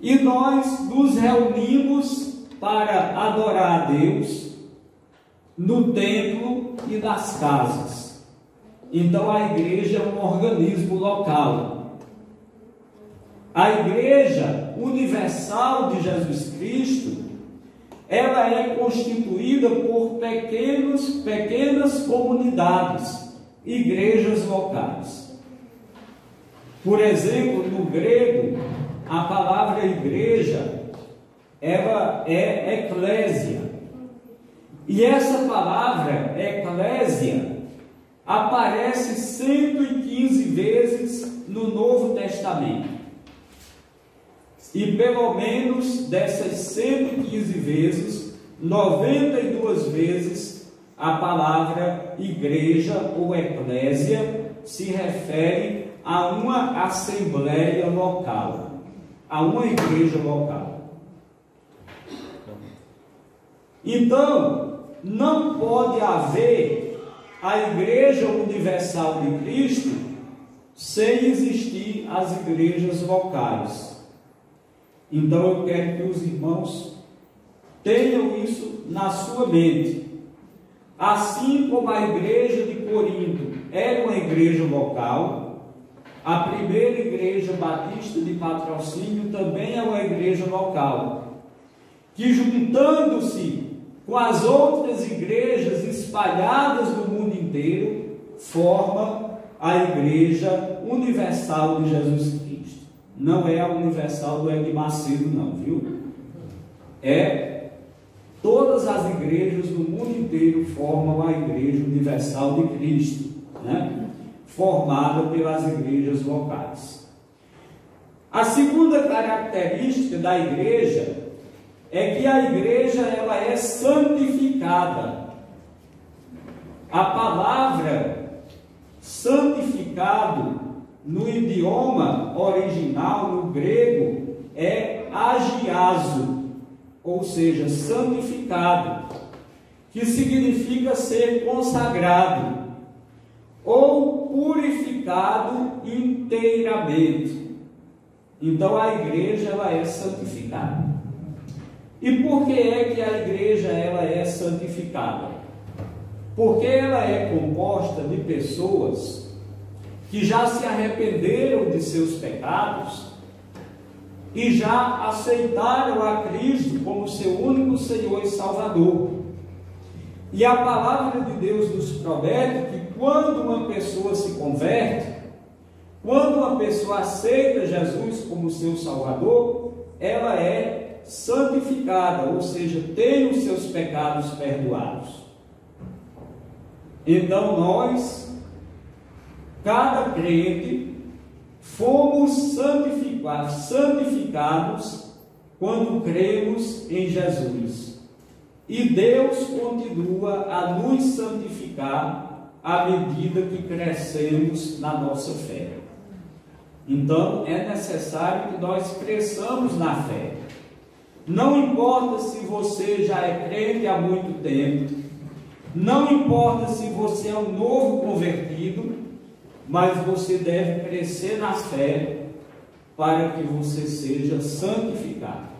E nós nos reunimos para adorar a Deus no templo e nas casas. Então a igreja é um organismo local. A igreja universal de Jesus Cristo, ela é constituída por pequenas comunidades, igrejas locais. Por exemplo, no grego, a palavra igreja, ela é eclésia. E essa palavra, eclésia, aparece 115 vezes no Novo Testamento. E pelo menos dessas 115 vezes, 92 vezes, a palavra igreja ou eclésia se refere a uma assembleia local, a uma igreja local. Então, não pode haver a Igreja Universal de Cristo sem existir as igrejas locais. Então eu quero que os irmãos tenham isso na sua mente. Assim como a igreja de Corinto era uma igreja local, a primeira igreja batista de Patrocínio também é uma igreja local, que juntando-se com as outras igrejas espalhadas no mundo inteiro forma a Igreja Universal de Jesus Cristo. Não é a Universal do Edir Macedo, não, viu? Todas as igrejas do mundo inteiro formam a Igreja Universal de Cristo, né? Formada pelas igrejas locais. A segunda característica da igreja é que a igreja ela é santificada. A palavra santificado no idioma original, no grego, é agiazo, ou seja, santificado, que significa ser consagrado ou purificado inteiramente. Então a igreja ela é santificada. E por que é que a igreja ela é santificada? Porque ela é composta de pessoas que já se arrependeram de seus pecados e já aceitaram a Cristo como seu único Senhor e Salvador. E a palavra de Deus nos promete que quando uma pessoa se converte, quando uma pessoa aceita Jesus como seu Salvador, ela é santificada, ou seja, tem os seus pecados perdoados. Então nós, cada crente, fomos santificados quando cremos em Jesus. E Deus continua a nos santificar à medida que crescemos na nossa fé. Então é necessário que nós cresçamos na fé. Não importa se você já é crente há muito tempo, não importa se você é um novo convertido, mas você deve crescer na fé para que você seja santificado.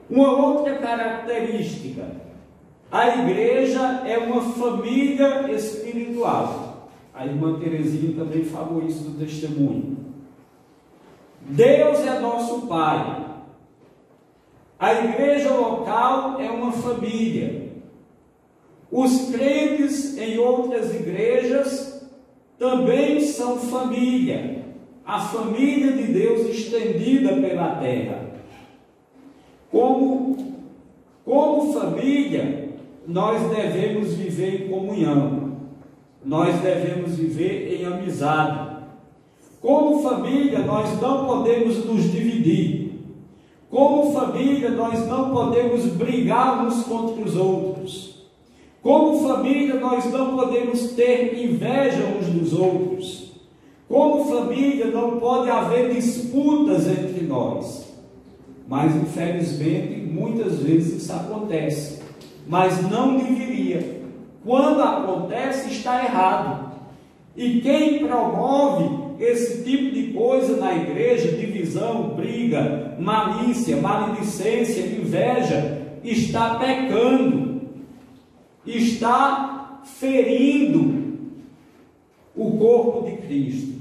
Uma outra característica: a igreja é uma família espiritual. A irmã Terezinha também falou isso no testemunho. Deus é nosso Pai. A igreja local é uma família. Os crentes em outras igrejas também são família. A família de Deus estendida pela terra. Como família, nós devemos viver em comunhão. Nós devemos viver em amizade. Como família, nós não podemos nos dividir. Como família, nós não podemos brigar uns contra os outros. Como família, nós não podemos ter inveja uns dos outros. Como família, não pode haver disputas entre nós. Mas, infelizmente, muitas vezes isso acontece. Mas não deveria. Quando acontece, está errado. E quem promove esse tipo de coisa na igreja, divisão, briga, malícia, maledicência, inveja, está pecando. Está ferindo o corpo de Cristo.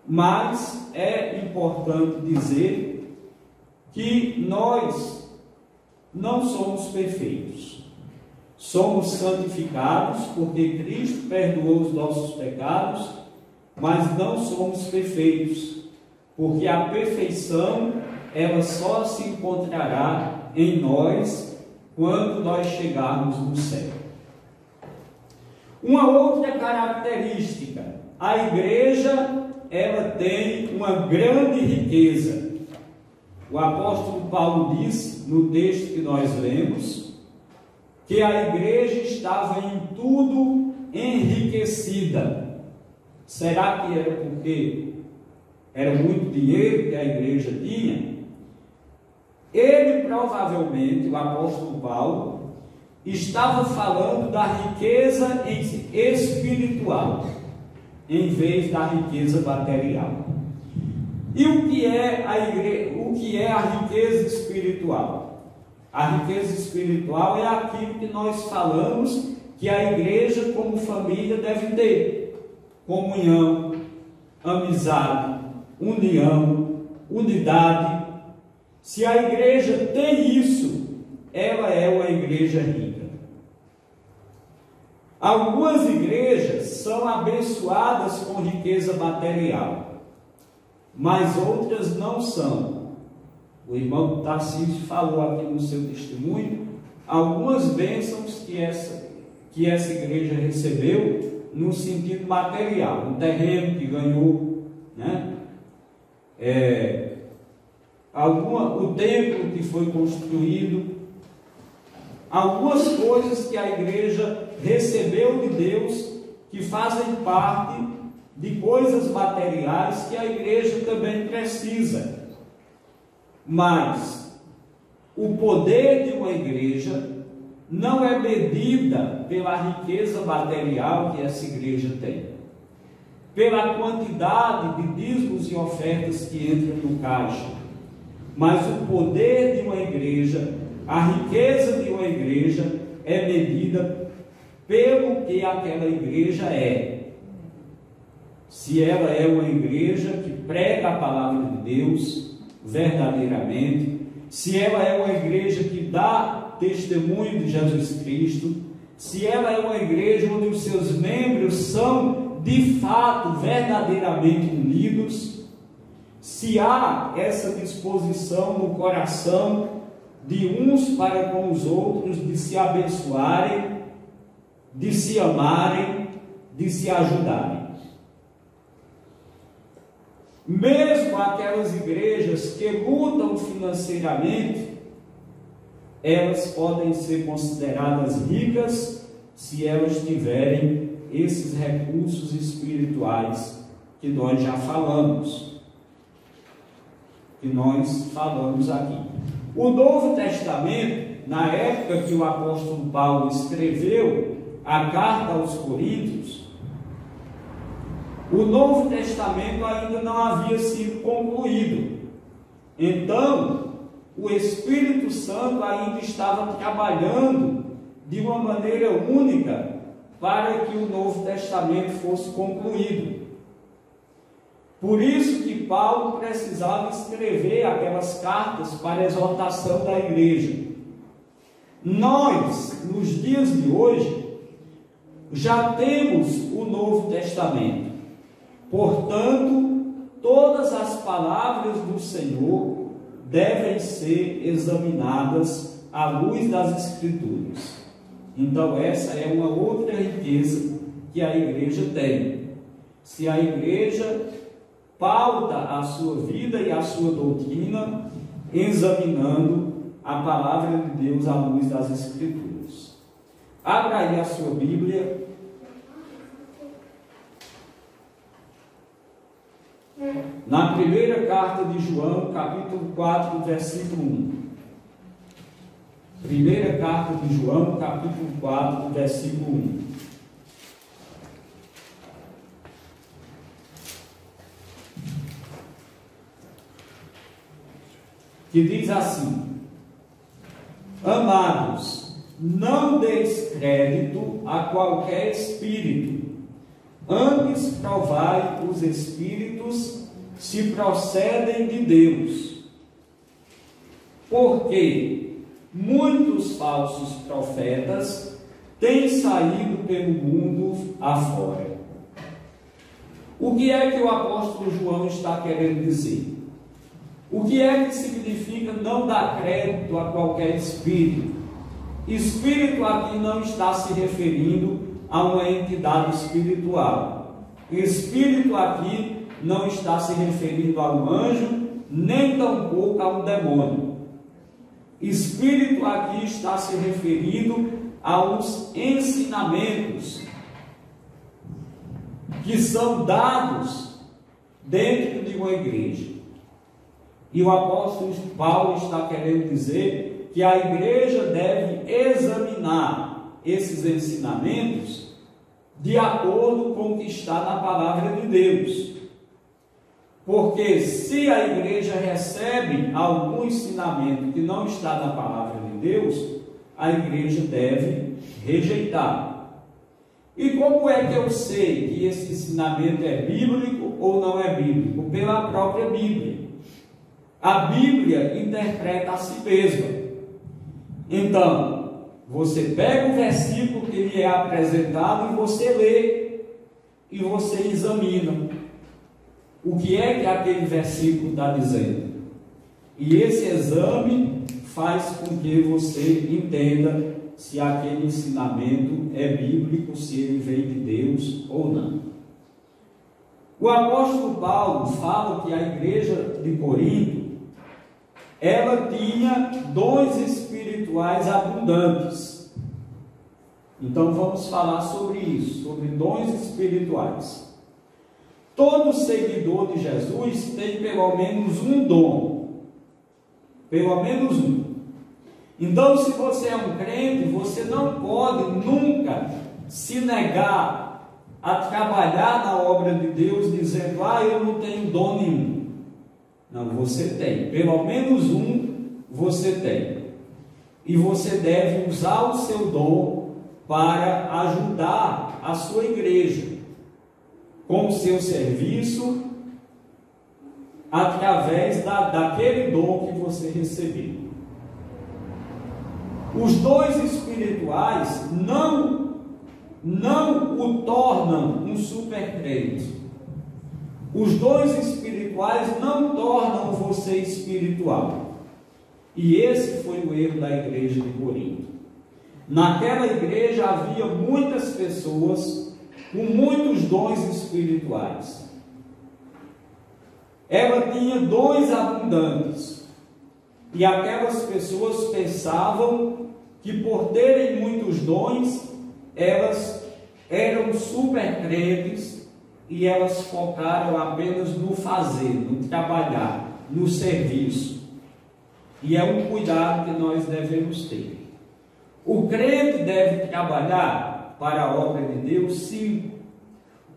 Mas é importante dizer que nós não somos perfeitos. Somos santificados porque Cristo perdoou os nossos pecados, mas não somos perfeitos, porque a perfeição ela só se encontrará em nós quando nós chegarmos no céu. Uma outra característica: a igreja ela tem uma grande riqueza. O apóstolo Paulo disse no texto que nós lemos que a igreja estava em tudo enriquecida. Será que era porque era muito dinheiro que a igreja tinha? Ele provavelmente, o apóstolo Paulo, estava falando da riqueza espiritual, em vez da riqueza material. E o que é a riqueza espiritual? A riqueza espiritual é aquilo que nós falamos que a igreja como família deve ter: comunhão, amizade, união, unidade. Se a igreja tem isso, ela é uma igreja rica. Algumas igrejas são abençoadas com riqueza material, mas outras não são. O irmão Tarcísio falou aqui no seu testemunho algumas bênçãos que essa igreja recebeu no sentido material, um terreno que ganhou, né? O templo que foi construído, algumas coisas que a igreja recebeu de Deus que fazem parte de coisas materiais que a igreja também precisa. Mas o poder de uma igreja não é medida pela riqueza material que essa igreja tem, pela quantidade de dízimos e ofertas que entram no caixa, mas o poder de uma igreja, a riqueza de uma igreja é medida pelo que aquela igreja é. Se ela é uma igreja que prega a palavra de Deus verdadeiramente, se ela é uma igreja que dá testemunho de Jesus Cristo, se ela é uma igreja onde os seus membros são de fato verdadeiramente unidos, se há essa disposição no coração de uns para com os outros, de se abençoarem, de se amarem, de se ajudarem. Mesmo aquelas igrejas que lutam financeiramente, elas podem ser consideradas ricas se elas tiverem esses recursos espirituais que nós já falamos, aqui. O Novo Testamento, na época que o apóstolo Paulo escreveu a carta aos Coríntios, o Novo Testamento ainda não havia sido concluído. Então, o Espírito Santo ainda estava trabalhando de uma maneira única para que o Novo Testamento fosse concluído. Por isso que Paulo precisava escrever aquelas cartas para a exortação da igreja. Nós, nos dias de hoje, já temos o Novo Testamento. Portanto, todas as palavras do Senhor devem ser examinadas à luz das Escrituras. Então, essa é uma outra riqueza que a igreja tem. Se a igreja pauta a sua vida e a sua doutrina examinando a palavra de Deus à luz das Escrituras. Abra aí a sua Bíblia na primeira carta de João, capítulo 4, versículo 1. Primeira carta de João, capítulo 4, versículo 1. Que diz assim: Amados, não deis crédito a qualquer espírito, antes provai os espíritos se procedem de Deus, porque muitos falsos profetas têm saído pelo mundo afora. O que é que o apóstolo João está querendo dizer? O que é que significa não dar crédito a qualquer espírito? Espírito aqui não está se referindo a uma entidade espiritual. Espírito aqui não está se referindo a um anjo, nem tampouco a um demônio. Espírito aqui está se referindo aos ensinamentos que são dados dentro de uma igreja. E o apóstolo Paulo está querendo dizer que a igreja deve examinar esses ensinamentos de acordo com o que está na palavra de Deus. Porque se a igreja recebe algum ensinamento que não está na palavra de Deus, a igreja deve rejeitar. E como é que eu sei que esse ensinamento é bíblico ou não é bíblico? Pela própria Bíblia. A Bíblia interpreta a si mesma. Então, Você pega o versículo que lhe é apresentado e você lê, e você examina o que é que aquele versículo está dizendo. E esse exame faz com que você entenda se aquele ensinamento é bíblico, se ele vem de Deus ou não. O apóstolo Paulo fala que a igreja de Corinto, ela tinha dons espirituais abundantes. Então vamos falar sobre isso, sobre dons espirituais. Todo seguidor de Jesus tem pelo menos um dom. Pelo menos um. Então, se você é um crente, você não pode nunca se negar a trabalhar na obra de Deus, dizendo: eu não tenho dom nenhum. Não, você tem. Pelo menos um você tem. E você deve usar o seu dom para ajudar a sua igreja com o seu serviço, através daquele dom que você recebeu. Os dons espirituais não o tornam um supercrente. Os dons espirituais não tornam você espiritual. E esse foi o erro da igreja de Corinto. Naquela igreja havia muitas pessoas com muitos dons espirituais. Ela tinha dons abundantes. E aquelas pessoas pensavam que por terem muitos dons, elas eram super crentes e elas focaram apenas no fazer, no trabalhar, no serviço. E é um cuidado que nós devemos ter. O crente deve trabalhar para a obra de Deus, sim.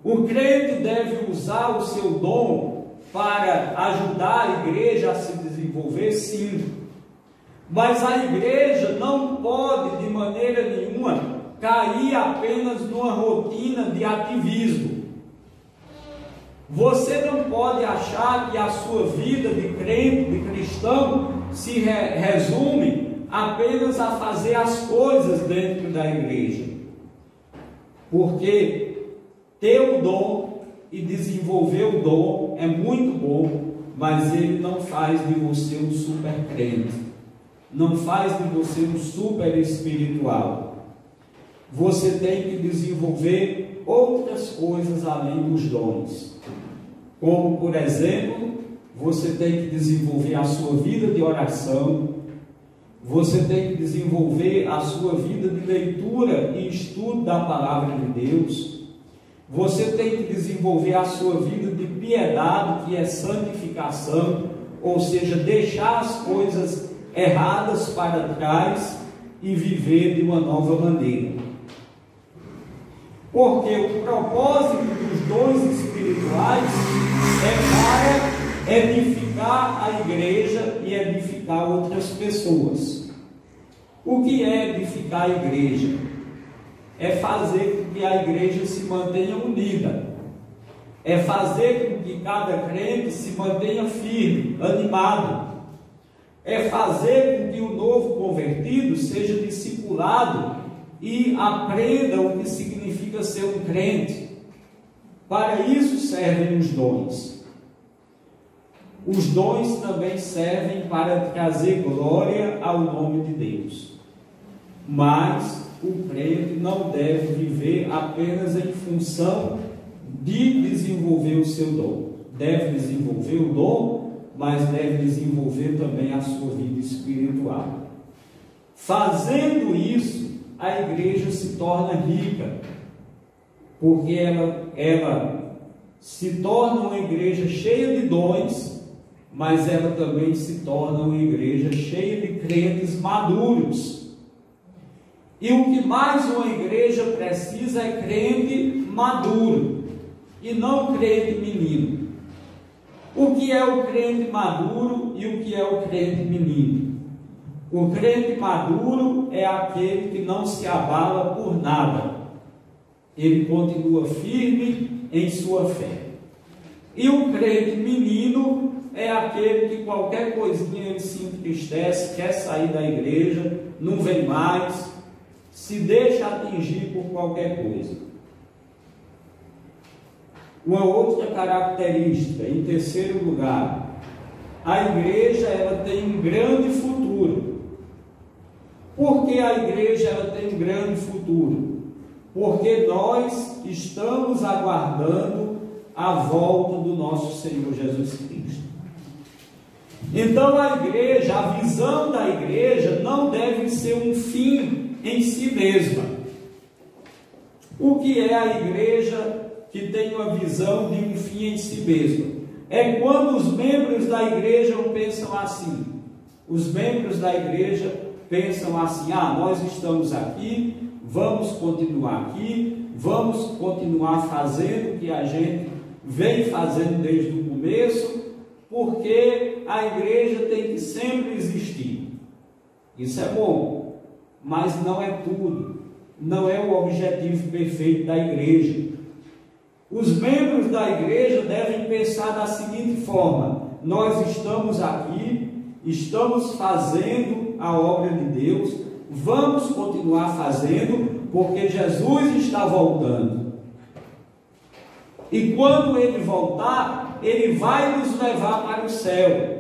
O crente deve usar o seu dom para ajudar a igreja a se desenvolver, sim. Mas a igreja não pode, de maneira nenhuma, cair apenas numa rotina de ativismo. Você não pode achar que a sua vida de crente, de cristão, se resume apenas a fazer as coisas dentro da igreja. Porque ter o dom e desenvolver o dom é muito bom, mas ele não faz de você um super crente, não faz de você um super espiritual. Você tem que desenvolver outras coisas além dos dons, como por exemplo, você tem que desenvolver a sua vida de oração, você tem que desenvolver a sua vida de leitura e estudo da palavra de Deus. Você tem que desenvolver a sua vida de piedade, que é santificação, ou seja, deixar as coisas erradas para trás e viver de uma nova maneira. Porque o propósito dos dons espirituais é para edificar a igreja e edificar outras pessoas. O que é edificar a igreja? É fazer com que a igreja se mantenha unida, é fazer com que cada crente se mantenha firme, animado, é fazer com que o novo convertido seja discipulado e aprenda o que significa ser um crente. Para isso servem os dons. Os dons também servem para trazer glória ao nome de Deus, mas o crente não deve viver apenas em função de desenvolver o seu dom. Deve desenvolver o dom, mas deve desenvolver também a sua vida espiritual. Fazendo isso, a igreja se torna rica, porque ela se torna uma igreja cheia de dons, mas ela também se torna uma igreja cheia de crentes maduros. E o que mais uma igreja precisa é crente maduro, e não crente menino. O que é o crente maduro e o que é o crente menino? O crente maduro é aquele que não se abala por nada. Ele continua firme em sua fé. E o crente menino é aquele que qualquer coisinha ele se entristece, quer sair da igreja, não vem mais, se deixa atingir por qualquer coisa. Uma outra característica, em terceiro lugar, a igreja ela tem um grande futuro. Por que a igreja ela tem um grande futuro? Porque nós estamos aguardando a volta do nosso Senhor Jesus Cristo. Então a igreja, a visão da igreja não deve ser um fim em si mesma. O que é a igreja que tem uma visão de um fim em si mesma? É quando os membros da igreja pensam assim. Os membros da igreja pensam assim: nós estamos aqui, vamos continuar aqui, vamos continuar fazendo o que a gente vem fazendo desde o começo, porque a igreja tem que sempre existir. Isso é bom, mas não é tudo, não é o objetivo perfeito da igreja. Os membros da igreja devem pensar da seguinte forma: nós estamos aqui, estamos fazendo a obra de Deus, vamos continuar fazendo, porque Jesus está voltando. E quando Ele voltar, Ele vai nos levar para o céu.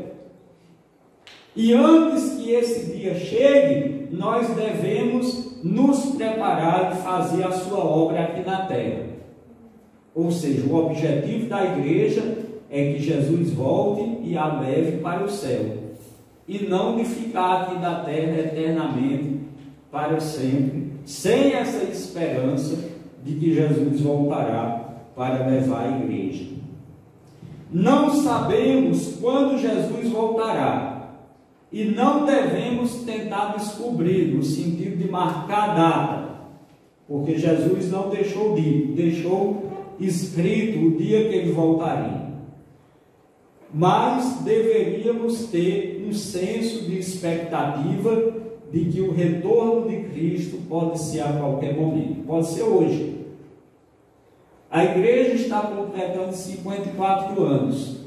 E antes que esse dia chegue, nós devemos nos preparar e fazer a sua obra aqui na terra. Ou seja, o objetivo da igreja é que Jesus volte e a leve para o céu, e não de ficar aqui na terra eternamente, para sempre, sem essa esperança de que Jesus voltará para levar a igreja. Não sabemos quando Jesus voltará, e não devemos tentar descobrir, no sentido de marcar data, porque Jesus não deixou dito, deixou escrito o dia que Ele voltaria. Mas deveríamos ter um senso de expectativa de que o retorno de Cristo pode ser a qualquer momento, pode ser hoje. A igreja está completando 54 anos,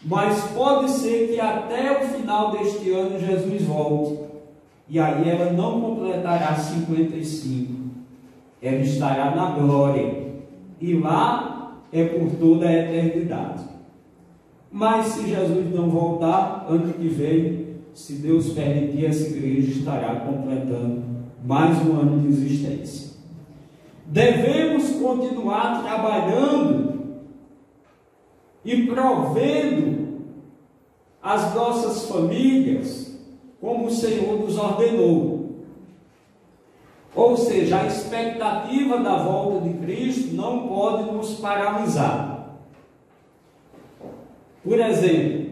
mas pode ser que até o final deste ano Jesus volte, e aí ela não completará 55, ela estará na glória, e lá é por toda a eternidade. Mas se Jesus não voltar, ano que vem, se Deus permitir, essa igreja estará completando mais um ano de existência. Devemos continuar trabalhando e provendo as nossas famílias como o Senhor nos ordenou. Ou seja, a expectativa da volta de Cristo não pode nos paralisar. Por exemplo,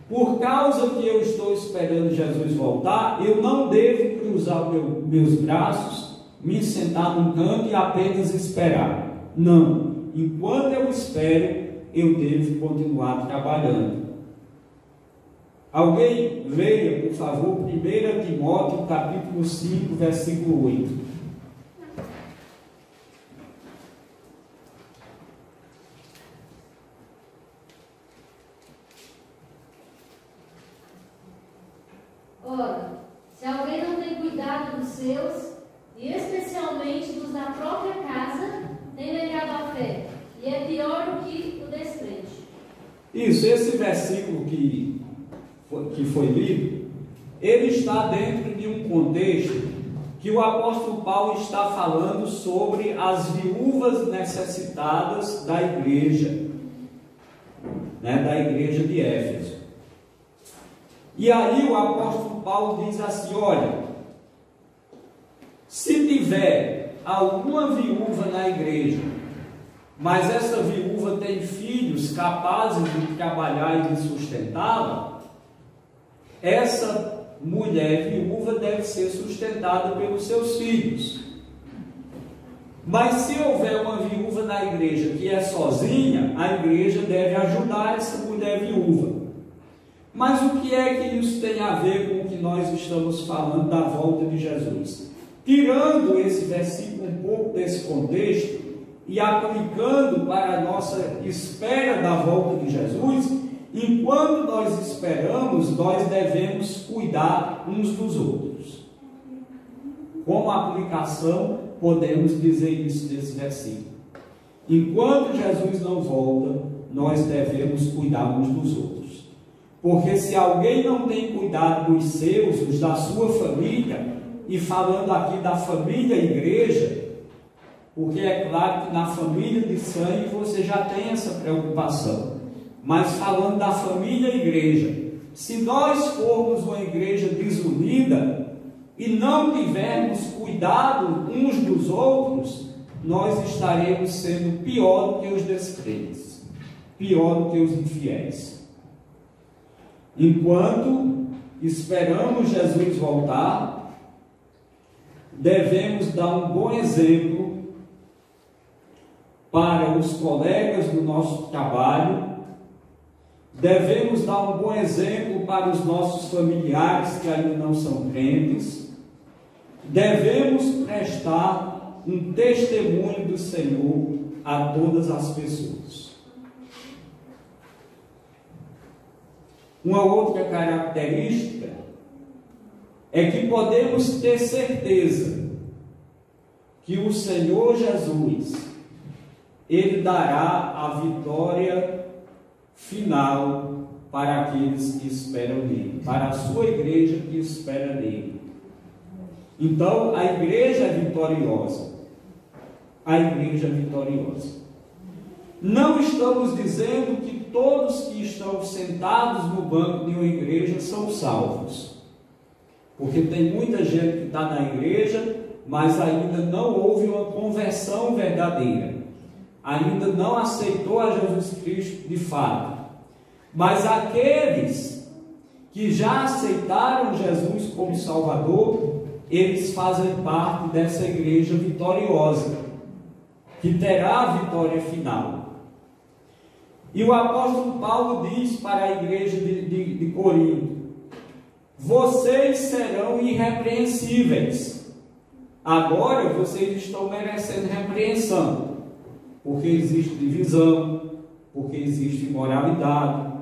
por causa que eu estou esperando Jesus voltar, eu não devo cruzar meus braços, me sentar num canto e apenas esperar. Não. Enquanto eu espero, eu devo continuar trabalhando. Alguém leia, por favor, 1 Timóteo, capítulo 5, versículo 8. Ora, se alguém não tem cuidado dos seus, e especialmente dos da própria casa, tem negado a fé, e é pior do que o descrente. Isso, esse versículo que foi lido, ele está dentro de um contexto que o apóstolo Paulo está falando sobre as viúvas necessitadas da igreja, da igreja de Éfeso. E aí o apóstolo Paulo diz assim: olha, se tiver alguma viúva na igreja, mas essa viúva tem filhos capazes de trabalhar e de sustentá-la, essa mulher viúva deve ser sustentada pelos seus filhos. Mas se houver uma viúva na igreja que é sozinha, a igreja deve ajudar essa mulher viúva. Mas o que é que isso tem a ver com o que nós estamos falando da volta de Jesus? Tirando esse versículo um pouco desse contexto e aplicando para a nossa espera da volta de Jesus, enquanto nós esperamos, nós devemos cuidar uns dos outros. como aplicação, podemos dizer isso nesse versículo. Enquanto Jesus não volta, nós devemos cuidar uns dos outros. Porque se alguém não tem cuidado dos seus, os da sua família, e falando aqui da família igreja, porque é claro que na família de sangue você já tem essa preocupação, mas falando da família igreja, se nós formos uma igreja desunida e não tivermos cuidado uns dos outros, nós estaremos sendo pior do que os descrentes, pior do que os infiéis. Enquanto esperamos Jesus voltar, devemos dar um bom exemplo para os colegas do nosso trabalho, devemos dar um bom exemplo para os nossos familiares que ainda não são crentes, devemos prestar um testemunho do Senhor a todas as pessoas. Uma outra característica é que podemos ter certeza que o Senhor Jesus, Ele dará a vitória final para aqueles que esperam nele, para a sua igreja que espera nele. Então, a igreja é vitoriosa. A igreja é vitoriosa. Não estamos dizendo que todos que estão sentados no banco de uma igreja são salvos. Porque tem muita gente que está na igreja, mas ainda não houve uma conversão verdadeira. Ainda não aceitou a Jesus Cristo de fato. Mas aqueles que já aceitaram Jesus como Salvador, eles fazem parte dessa igreja vitoriosa, que terá a vitória final. E o apóstolo Paulo diz para a igreja de Corinto: vocês serão irrepreensíveis. Agora vocês estão merecendo repreensão, porque existe divisão, porque existe imoralidade,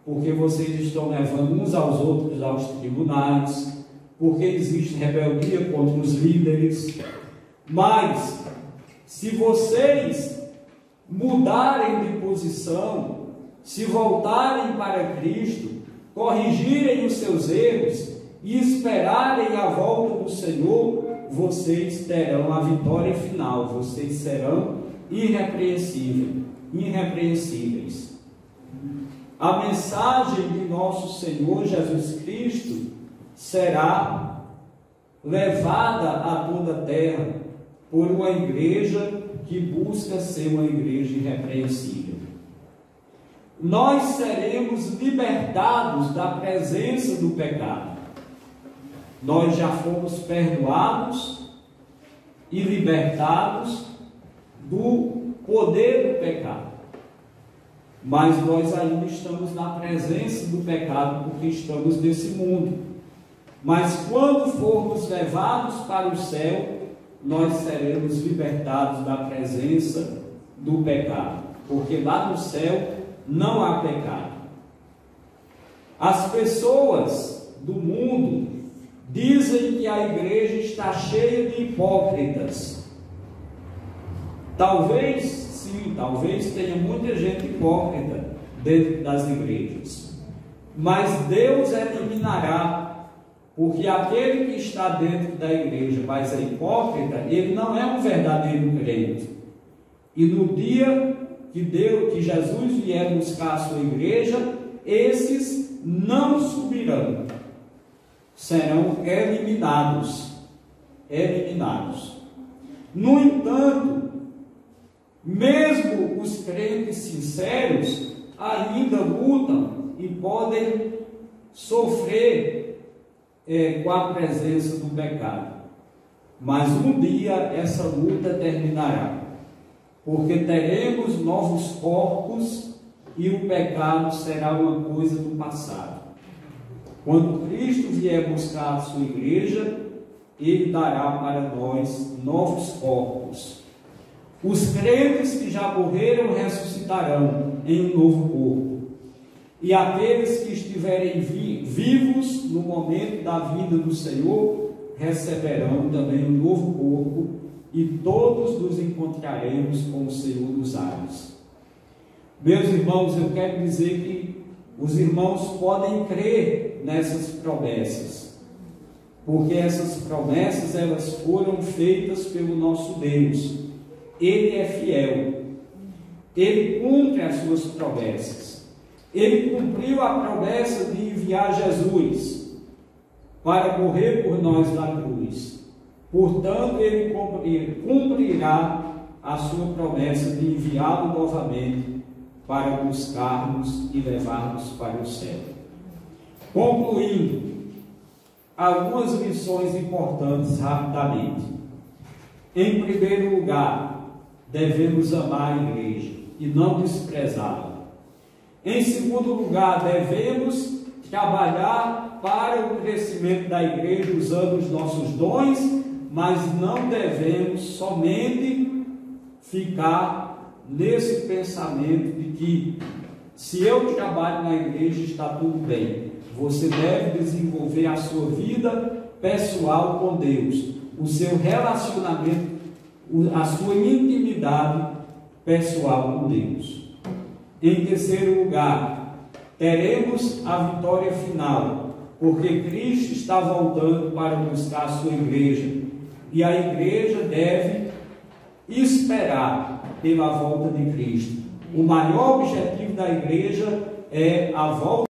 porque vocês estão levando uns aos outros aos tribunais, porque existe rebeldia contra os líderes. Mas, se vocês mudarem de posição, se voltarem para Cristo, corrigirem os seus erros e esperarem a volta do Senhor, vocês terão a vitória final, vocês serão irrepreensíveis. A mensagem de nosso Senhor Jesus Cristo será levada a toda a terra por uma igreja que busca ser uma igreja irrepreensível. Nós seremos libertados da presença do pecado. Nós já fomos perdoados e libertados do poder do pecado. Mas nós ainda estamos na presença do pecado porque estamos nesse mundo. Mas quando formos levados para o céu, nós seremos libertados da presença do pecado, porque lá no céu não há pecado. As pessoas do mundo dizem que a igreja está cheia de hipócritas. Talvez, sim, talvez tenha muita gente hipócrita dentro das igrejas, mas Deus eliminará. Porque aquele que está dentro da igreja, mas é hipócrita, ele não é um verdadeiro crente. E no dia que Jesus vier buscar a sua igreja, esses não subirão, serão eliminados. No entanto, mesmo os crentes sinceros ainda lutam e podem sofrer com a presença do pecado. Mas um dia essa luta terminará, porque teremos novos corpos e o pecado será uma coisa do passado. Quando Cristo vier buscar a sua igreja, Ele dará para nós novos corpos. Os crentes que já morreram ressuscitarão em um novo corpo. E aqueles que estiverem vivos no momento da vida do Senhor receberão também um novo corpo, e todos nos encontraremos com o Senhor dos ares. Meus irmãos, eu quero dizer que os irmãos podem crer nessas promessas, porque essas promessas elas foram feitas pelo nosso Deus. Ele é fiel, Ele cumpre as suas promessas. Ele cumpriu a promessa de enviar Jesus para morrer por nós na cruz. Portanto, Ele cumprirá a sua promessa de enviá-lo novamente para buscarmos e levarmos para o céu. Concluindo, algumas lições importantes rapidamente. Em primeiro lugar, devemos amar a igreja e não desprezá-la. Em segundo lugar, devemos trabalhar para o crescimento da igreja usando os nossos dons, mas não devemos somente ficar nesse pensamento de que se eu trabalho na igreja está tudo bem. Você deve desenvolver a sua vida pessoal com Deus, o seu relacionamento, a sua intimidade pessoal com Deus. Em terceiro lugar, teremos a vitória final, porque Cristo está voltando para buscar a sua igreja, e a igreja deve esperar pela volta de Cristo. O maior objetivo da igreja é a volta